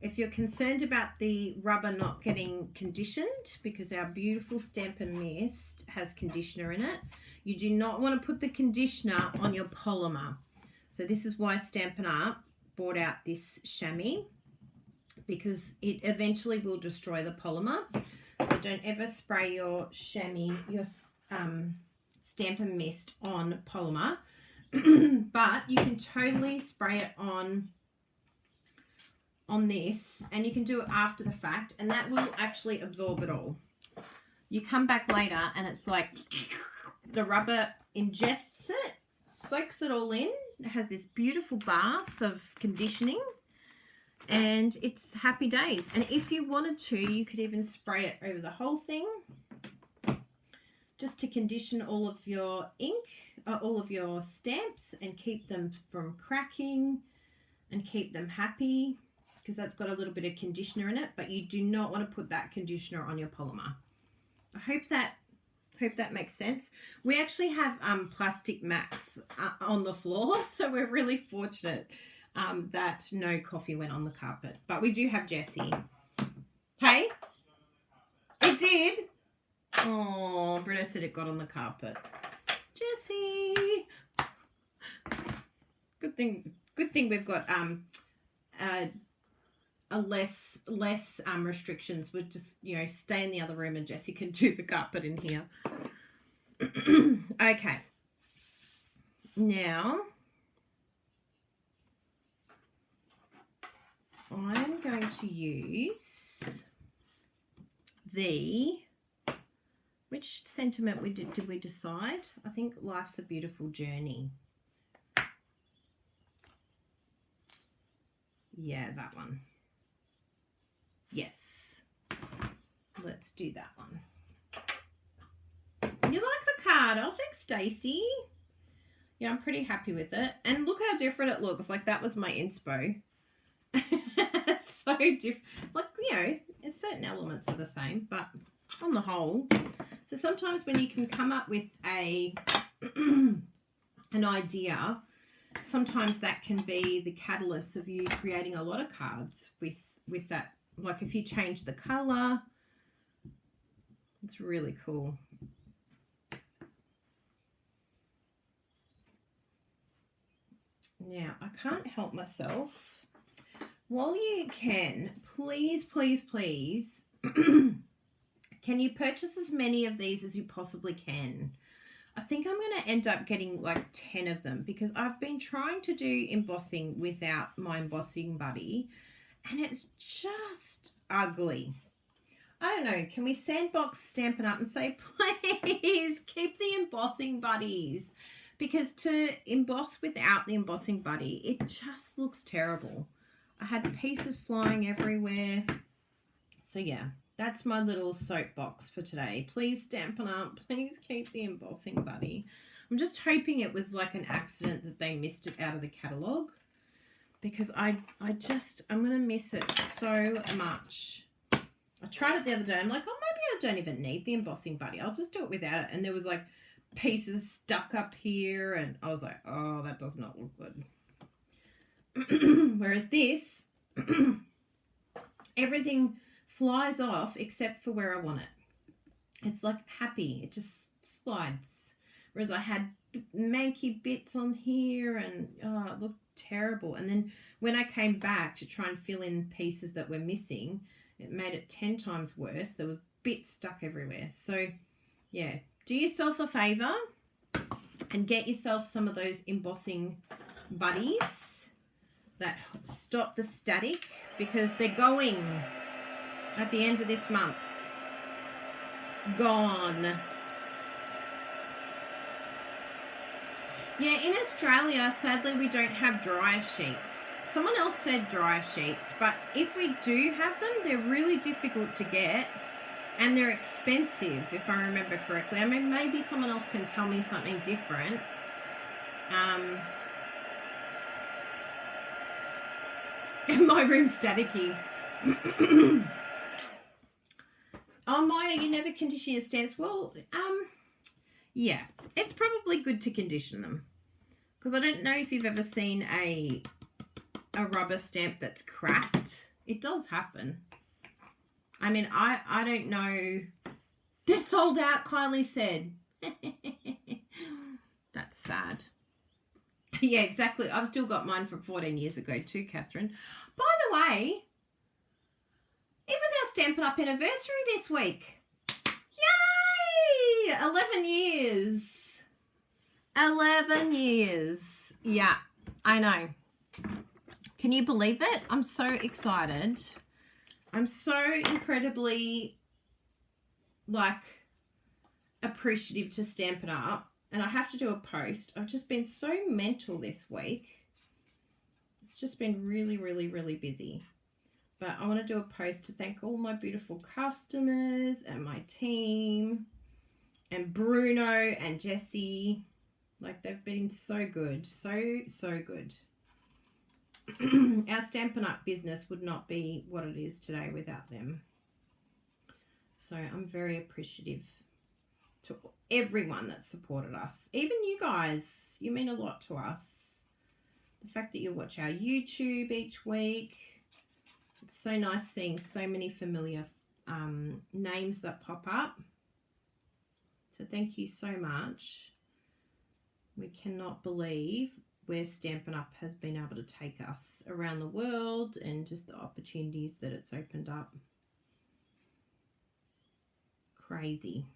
If you're concerned about the rubber not getting conditioned, because our beautiful Stampin' Mist has conditioner in it, you do not want to put the conditioner on your polymer. So this is why Stampin' Up brought out this chamois, because it eventually will destroy the polymer. So don't ever spray your chamois, your Stampin' Mist on polymer. But you can totally spray it on this, and you can do it after the fact, and that will actually absorb it all. You come back later and it's like the rubber ingests it, soaks it all in. It has this beautiful bath of conditioning, and it's happy days. And if you wanted to, you could even spray it over the whole thing, just to condition all of your ink, all of your stamps, and keep them from cracking and keep them happy, because that's got a little bit of conditioner in it, but you do not want to put that conditioner on your polymer. I hope that makes sense. We actually have plastic mats on the floor, so we're really fortunate that no coffee went on the carpet. But we do have Jessie. Hey? It did? Oh, Bruno said it got on the carpet. Jessie! Good thing we've got a less restrictions. We'll just, you know, stay in the other room and Jessie can do the carpet in here. Okay. Now, I'm going to use which sentiment did we decide? I think life's a beautiful journey. Yeah, that one. Yes. Let's do that one. You like the card? Oh, thanks, Stacey. Yeah, I'm pretty happy with it. And look how different it looks. Like, that was my inspo. So different. Like, you know, certain elements are the same, but on the whole. So sometimes when you can come up with an idea, sometimes that can be the catalyst of you creating a lot of cards with that. Like, if you change the color, it's really cool. Now, I can't help myself. While you can, please, please, please, can you purchase as many of these as you possibly can? I think I'm going to end up getting like 10 of them, because I've been trying to do embossing without my embossing buddy, and it's just ugly. I don't know. Can we sandbox Stampin' Up and say, please keep the embossing buddies? Because to emboss without the embossing buddy, it just looks terrible. I had pieces flying everywhere. So yeah, that's my little soapbox for today. Please, Stampin' Up, please keep the embossing buddy. I'm just hoping it was like an accident that they missed it out of the catalogue, because I'm going to miss it so much. I tried it the other day. I'm like, oh, maybe I don't even need the embossing buddy. I'll just do it without it. And there was like pieces stuck up here, and I was like, oh, that does not look good. Whereas this, everything flies off except for where I want it. It's like happy. It just slides. Whereas I had manky bits on here, and oh, it looked terrible. And then when I came back to try and fill in pieces that were missing, it made it 10 times worse. There was bits stuck everywhere. So yeah, do yourself a favor and get yourself some of those embossing buddies that stop the static, because they're going at the end of this month. Gone. Yeah, in Australia, sadly, we don't have dryer sheets. Someone else said dryer sheets, but if we do have them, they're really difficult to get, and they're expensive, if I remember correctly. I mean, maybe someone else can tell me something different. My room's staticky. Oh, Maya, you never condition your stamps. Well, yeah, it's probably good to condition them, because I don't know if you've ever seen a rubber stamp that's cracked. It does happen. I mean, I don't know. They're sold out, Kylie said. That's sad. Yeah, exactly. I've still got mine from 14 years ago too, Catherine. By the way, it was our Stampin' Up anniversary this week. Yay! 11 years. 11 years. Yeah, I know. Can you believe it? I'm so excited. I'm so incredibly, like, appreciative to Stampin' Up. And I have to do a post. I've just been so mental this week. It's just been really, really, really busy. But I want to do a post to thank all my beautiful customers and my team. and Bruno and Jessie. Like, they've been so good. So good. Our Stampin' Up business would not be what it is today without them. So I'm very appreciative to everyone that supported us. Even you guys, you mean a lot to us. The fact that you watch our YouTube each week. It's so nice seeing so many familiar names that pop up. So thank you so much. We cannot believe where Stampin' Up has been able to take us around the world and just the opportunities that it's opened up. Crazy.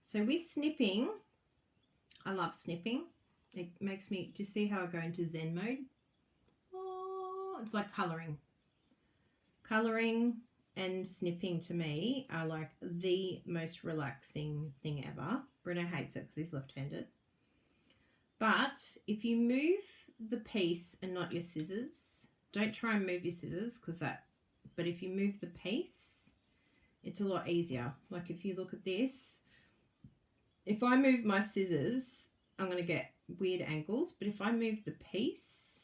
So with snipping, I love snipping. It makes me, do you see how I go into Zen mode? Oh, it's like colouring. Colouring and snipping to me are like the most relaxing thing ever. Bruno hates it because he's left-handed. But if you move the piece and not your scissors, don't try and move your scissors because that, but if you move the piece, it's a lot easier. Like if you look at this, if I move my scissors, I'm going to get weird angles, but if I move the piece,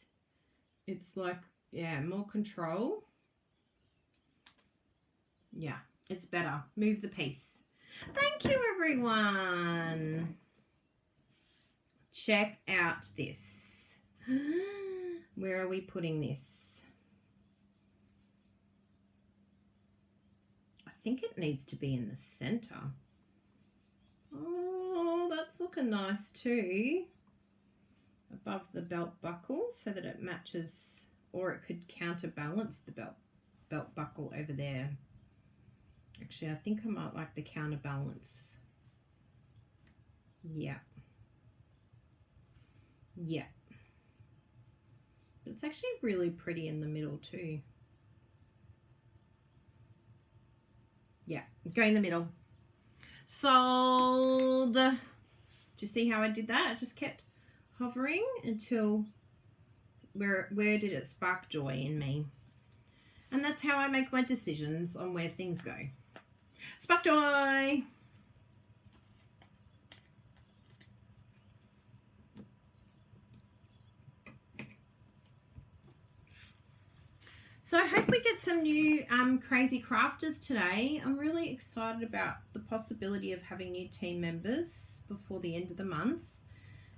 it's like, yeah, more control. Yeah, it's better. Move the piece. Thank you, everyone. Check out this. Where are we putting this? I think it needs to be in the center. Oh, that's looking nice too. Above the belt buckle so that it matches, or it could counterbalance the belt buckle over there. Actually, I think I might like the counterbalance. Yeah. Yeah. But it's actually really pretty in the middle too. Yeah, go in the middle. Sold. Do you see how I did that? I just kept hovering until where did it spark joy in me? And that's how I make my decisions on where things go. Spark joy. So I hope we get some new crazy crafters today. I'm really excited about the possibility of having new team members before the end of the month.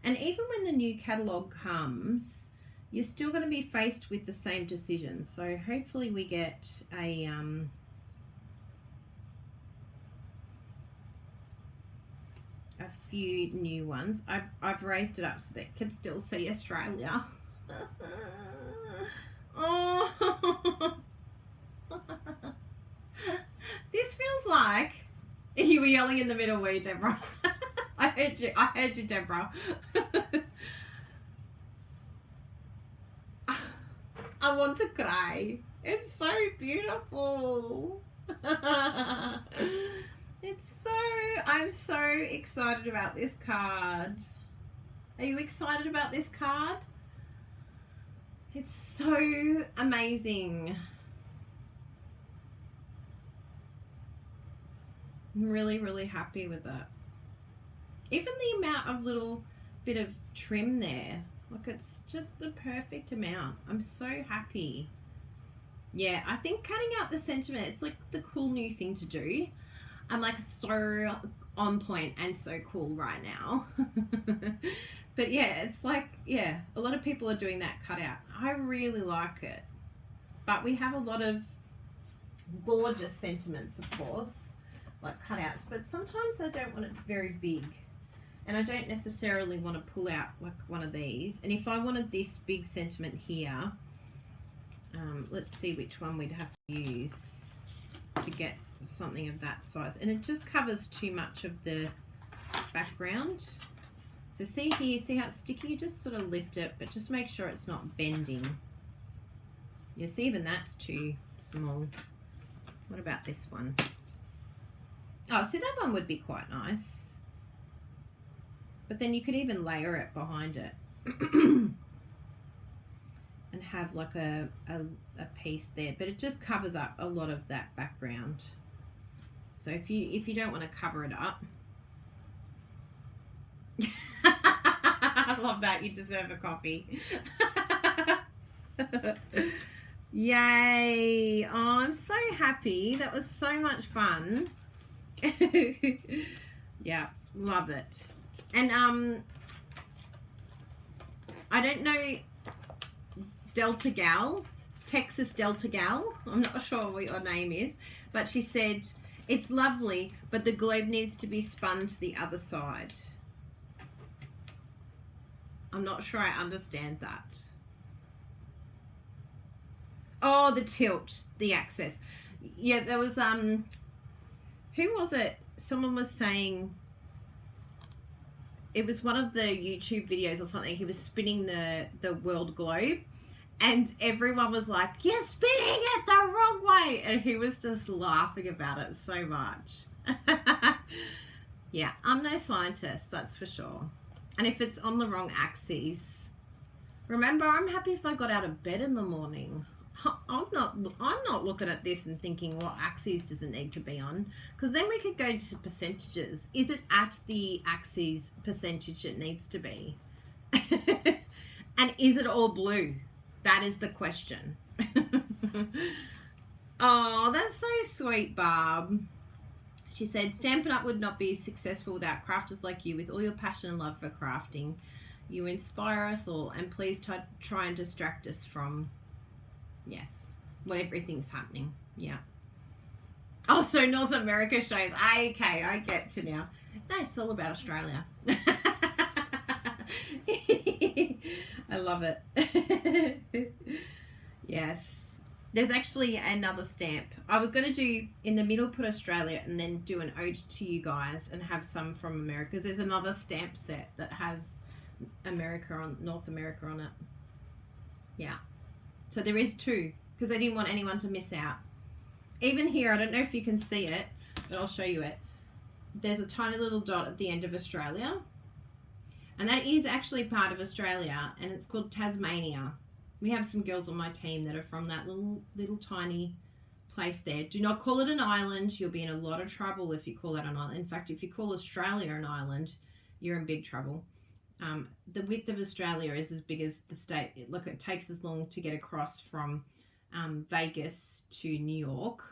And even when the new catalogue comes, you're still going to be faced with the same decisions. So hopefully we get a few new ones. I've raised it up so that it can still see Australia. Oh, this feels like you were yelling in the middle, were you, Deborah? I heard you, Deborah. I want to cry. It's so beautiful. I'm so excited about this card. Are you excited about this card? It's so amazing. I'm really, really happy with it. Even the amount of little bit of trim there, like it's just the perfect amount. I'm so happy. Yeah, I think cutting out the sentiment, it's like the cool new thing to do. I'm like so on point and so cool right now. But yeah, it's like, yeah, a lot of people are doing that cutout. I really like it. But we have a lot of gorgeous sentiments, of course, like cutouts. But sometimes I don't want it very big. And I don't necessarily want to pull out like one of these. And if I wanted this big sentiment here, let's see which one we'd have to use to get something of that size. And it just covers too much of the background. So see here, see how it's sticky? You just sort of lift it, but just make sure it's not bending. You see, even that's too small. What about this one? Oh, see, that one would be quite nice. But then you could even layer it behind it. And have like a piece there, but it just covers up a lot of that background. So if you don't want to cover it up, I love that. You deserve a coffee. Yay! Oh, I'm so happy. That was so much fun. Yeah, love it. And I don't know, Delta Gal, Texas Delta Gal, I'm not sure what your name is, but she said, it's lovely, but the globe needs to be spun to the other side. I'm not sure I understand that. Oh, the tilt, the axis. Yeah, there was, who was it? Someone was saying, it was one of the YouTube videos or something, he was spinning the world globe, and everyone was like, you're spinning it the wrong way, and he was just laughing about it so much. Yeah, I'm no scientist, that's for sure. And if it's on the wrong axis, remember, I'm happy if I got out of bed in the morning. I'm not looking at this and thinking what axis does it need to be on, because then we could go to percentages. Is it at the axis percentage it needs to be? And is it all blue? That is the question. Oh, that's so sweet, Barb. She said, Stampin' Up! Would not be successful without crafters like you with all your passion and love for crafting. You inspire us all, and please try and distract us from, yes, what everything's happening. Yeah. Oh, so North America shows. Okay, I get you now. No, it's all about Australia. I love it. Yes. There's actually another stamp. I was going to do in the middle, put Australia, and then do an ode to you guys and have some from America. Because there's another stamp set that has North America on it. Yeah. So there is two, because I didn't want anyone to miss out. Even here, I don't know if you can see it, but I'll show you it. There's a tiny little dot at the end of Australia. And that is actually part of Australia, and it's called Tasmania. We have some girls on my team that are from that little tiny place there. Do not call it an island. You'll be in a lot of trouble if you call that an island. In fact, if you call Australia an island, you're in big trouble. The width of Australia is as big as the state. Look, it takes as long to get across from Vegas to New York.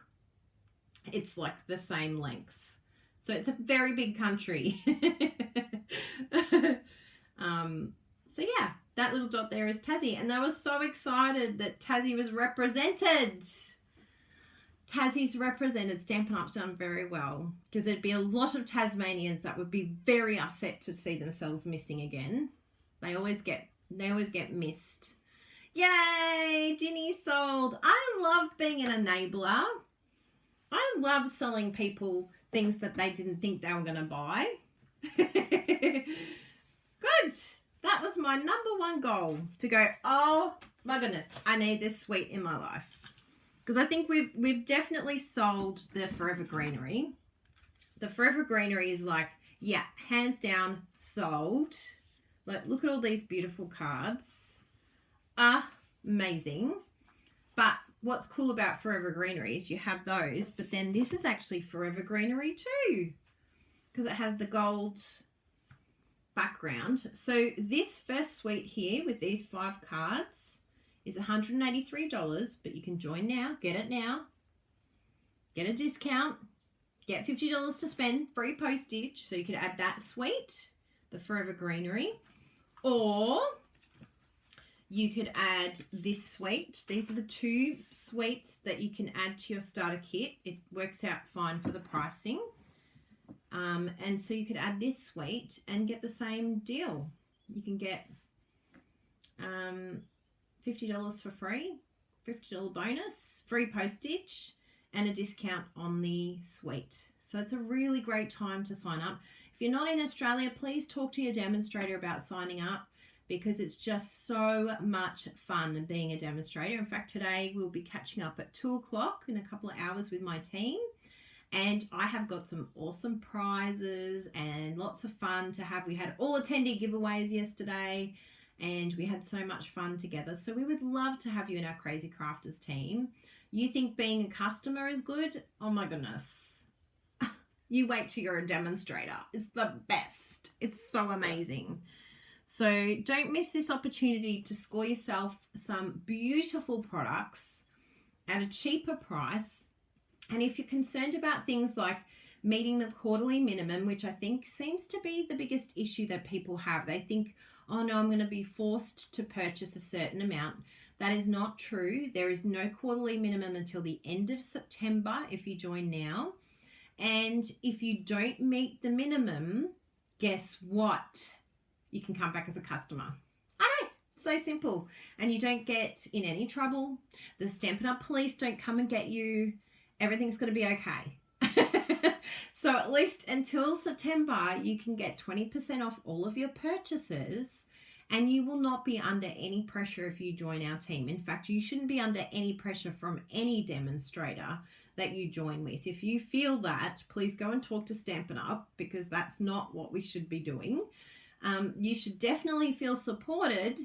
It's like the same length. So it's a very big country. So yeah, that little dot there is Tassie, and I was so excited that Tassie was represented. Tassie's represented. Stampin' Up's done very well, because there'd be a lot of Tasmanians that would be very upset to see themselves missing again. They always get missed. Yay, Ginny sold. I love being an enabler. I love selling people things that they didn't think they were going to buy. Good. That was my #1 goal, to go, oh my goodness, I need this sweet in my life. Because I think we've definitely sold the Forever Greenery. The Forever Greenery is like, yeah, hands down sold. Like, look at all these beautiful cards. Amazing. But what's cool about Forever Greenery is you have those, but then this is actually Forever Greenery too, because it has the gold background. So this first suite here with these 5 cards is $183, but you can join now, get it now, get a discount, get $50 to spend, free postage, so you could add that suite, the Forever Greenery, or you could add this suite. These are the 2 suites that you can add to your starter kit. It works out fine for the pricing. And so you could add this suite and get the same deal. You can get $50 for free, $50 bonus, free postage, and a discount on the suite. So it's a really great time to sign up. If you're not in Australia, please talk to your demonstrator about signing up, because it's just so much fun being a demonstrator. In fact, today we'll be catching up at 2 o'clock in a couple of hours with my team. And I have got some awesome prizes and lots of fun to have. We had all attendee giveaways yesterday and we had so much fun together. So we would love to have you in our Crazy Crafters team. You think being a customer is good? Oh my goodness. You wait till you're a demonstrator. It's the best. It's so amazing. So don't miss this opportunity to score yourself some beautiful products at a cheaper price. And if you're concerned about things like meeting the quarterly minimum, which I think seems to be the biggest issue that people have, they think, oh no, I'm going to be forced to purchase a certain amount. That is not true. There is no quarterly minimum until the end of September if you join now. And if you don't meet the minimum, guess what? You can come back as a customer. I know, so simple. And you don't get in any trouble. The Stampin' Up! Police don't come and get you. Everything's going to be okay. So at least until September, you can get 20% off all of your purchases and you will not be under any pressure if you join our team. In fact, you shouldn't be under any pressure from any demonstrator that you join with. If you feel that, please go and talk to Stampin' Up! Because that's not what we should be doing. You should definitely feel supported,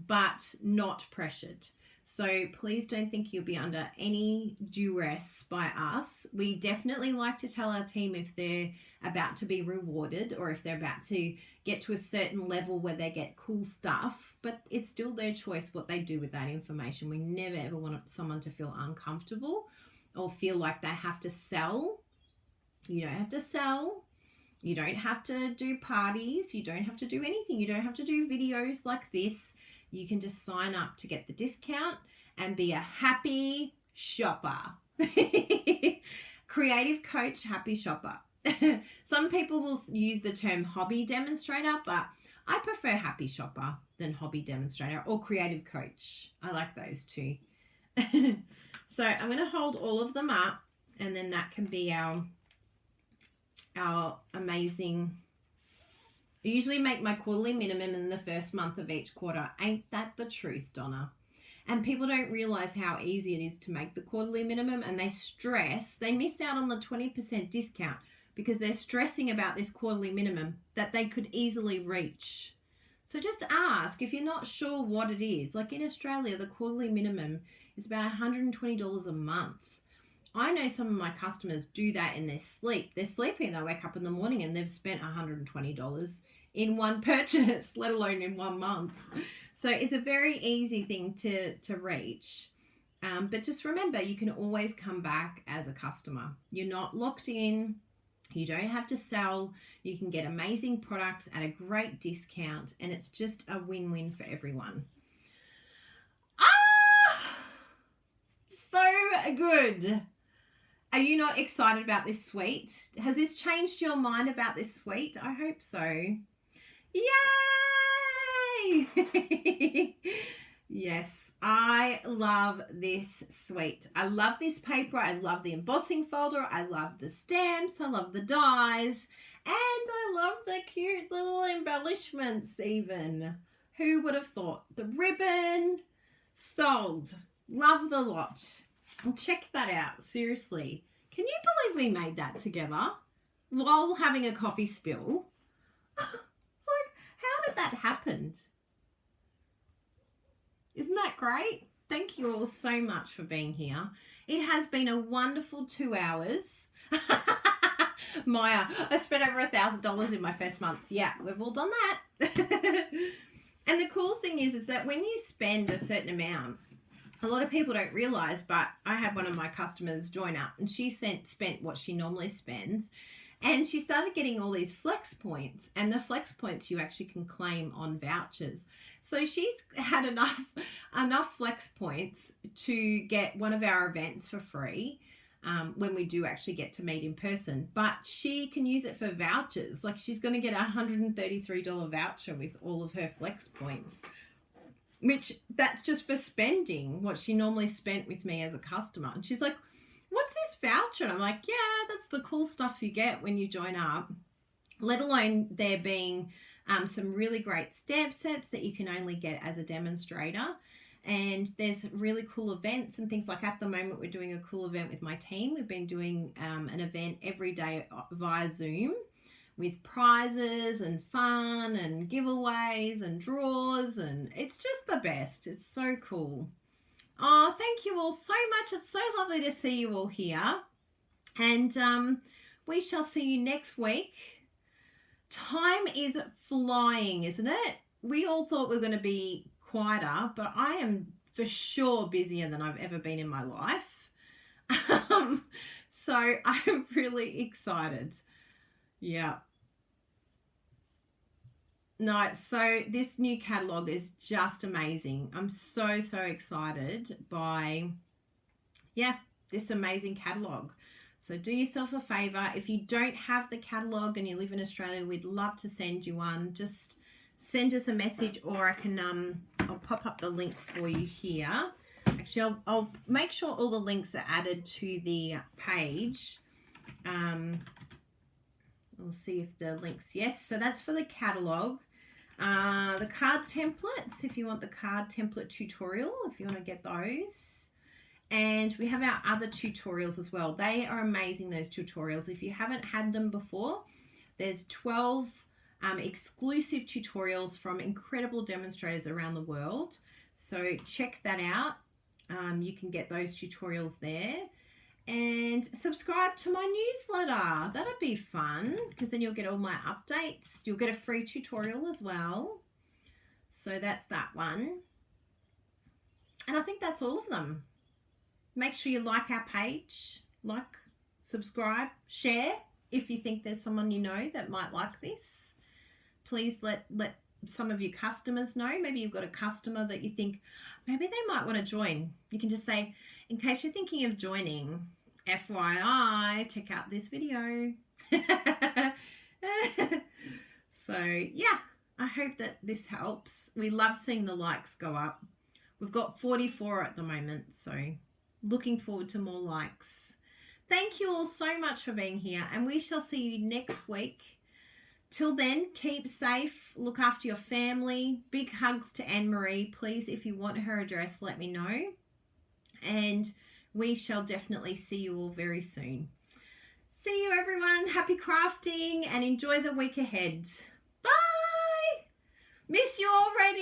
but not pressured. So please don't think you'll be under any duress by us. We definitely like to tell our team if they're about to be rewarded or if they're about to get to a certain level where they get cool stuff, but it's still their choice what they do with that information. We never ever want someone to feel uncomfortable or feel like they have to sell. You don't have to sell. You don't have to do parties. You don't have to do anything. You don't have to do videos like this. You can just sign up to get the discount and be a happy shopper. Creative coach, happy shopper. Some people will use the term hobby demonstrator, but I prefer happy shopper than hobby demonstrator or creative coach. I like those two. So I'm going to hold all of them up and then that can be our amazing. I usually make my quarterly minimum in the first month of each quarter. Ain't that the truth, Donna? And people don't realize how easy it is to make the quarterly minimum and they miss out on the 20% discount because they're stressing about this quarterly minimum that they could easily reach. So just ask if you're not sure what it is. Like in Australia, the quarterly minimum is about $120 a month. I know some of my customers do that in their sleep. They're sleeping and they wake up in the morning and they've spent $120 in one purchase, let alone in 1 month. So it's a very easy thing to reach. But just remember, you can always come back as a customer. You're not locked in. You don't have to sell. You can get amazing products at a great discount and it's just a win-win for everyone. So good. Are you not excited about this suite? Has this changed your mind about this suite? I hope so. Yay! Yes, I love this suite. I love this paper. I love the embossing folder. I love the stamps. I love the dies. And I love the cute little embellishments even. Who would have thought? The ribbon. Sold. Love the lot. And check that out, seriously. Can you believe we made that together while having a coffee spill? Like, how did that happen? Isn't that great? Thank you all so much for being here. It has been a wonderful 2 hours. Maya, I spent over $1,000 in my first month. Yeah, we've all done that. And the cool thing is that when you spend a certain amount, a lot of people don't realize, but I had one of my customers join up and she spent what she normally spends and she started getting all these flex points, and the flex points you actually can claim on vouchers. So she's had enough flex points to get one of our events for free when we do actually get to meet in person, but she can use it for vouchers. Like she's going to get a $133 voucher with all of her flex points, which that's just for spending what she normally spent with me as a customer. And she's like, what's this voucher? And I'm like, yeah, that's the cool stuff you get when you join up, let alone there being some really great stamp sets that you can only get as a demonstrator. And there's really cool events and things. Like at the moment, we're doing a cool event with my team. We've been doing an event every day via Zoom with prizes and fun and giveaways and draws, and it's just the best. It's so cool. Oh, thank you all so much. It's so lovely to see you all here. And we shall see you next week. Time is flying, isn't it? We all thought we were going to be quieter, but I am for sure busier than I've ever been in my life. So I'm really excited. Yeah. No, so this new catalogue is just amazing. I'm so excited by, this amazing catalogue. So do yourself a favor. If you don't have the catalogue and you live in Australia, we'd love to send you one. Just send us a message, or I can I'll pop up the link for you here. Actually, I'll make sure all the links are added to the page. We'll see if the links, yes. So that's for the catalogue. The card templates, if you want the card template tutorial, if you want to get those. And we have our other tutorials as well. They are amazing, those tutorials. If you haven't had them before, there's 12 exclusive tutorials from incredible demonstrators around the world. So check that out. You can get those tutorials there. And subscribe to my newsletter. That'd be fun, because then you'll get all my updates. You'll get a free tutorial as well. So that's that one. And I think that's all of them. Make sure you like our page. Like, subscribe, share if you think there's someone you know that might like this. Please let some of your customers know. Maybe you've got a customer that you think maybe they might want to join. You can just say, in case you're thinking of joining, FYI, check out this video. So yeah, I hope that this helps. We love seeing the likes go up. We've got 44 at the moment, so looking forward to more likes. Thank you all so much for being here, and we shall see you next week. Till then, keep safe, look after your family. Big hugs to Anne-Marie. Please, if you want her address, let me know. And we shall definitely see you all very soon. See you, everyone. Happy crafting and enjoy the week ahead. Bye. Miss you already.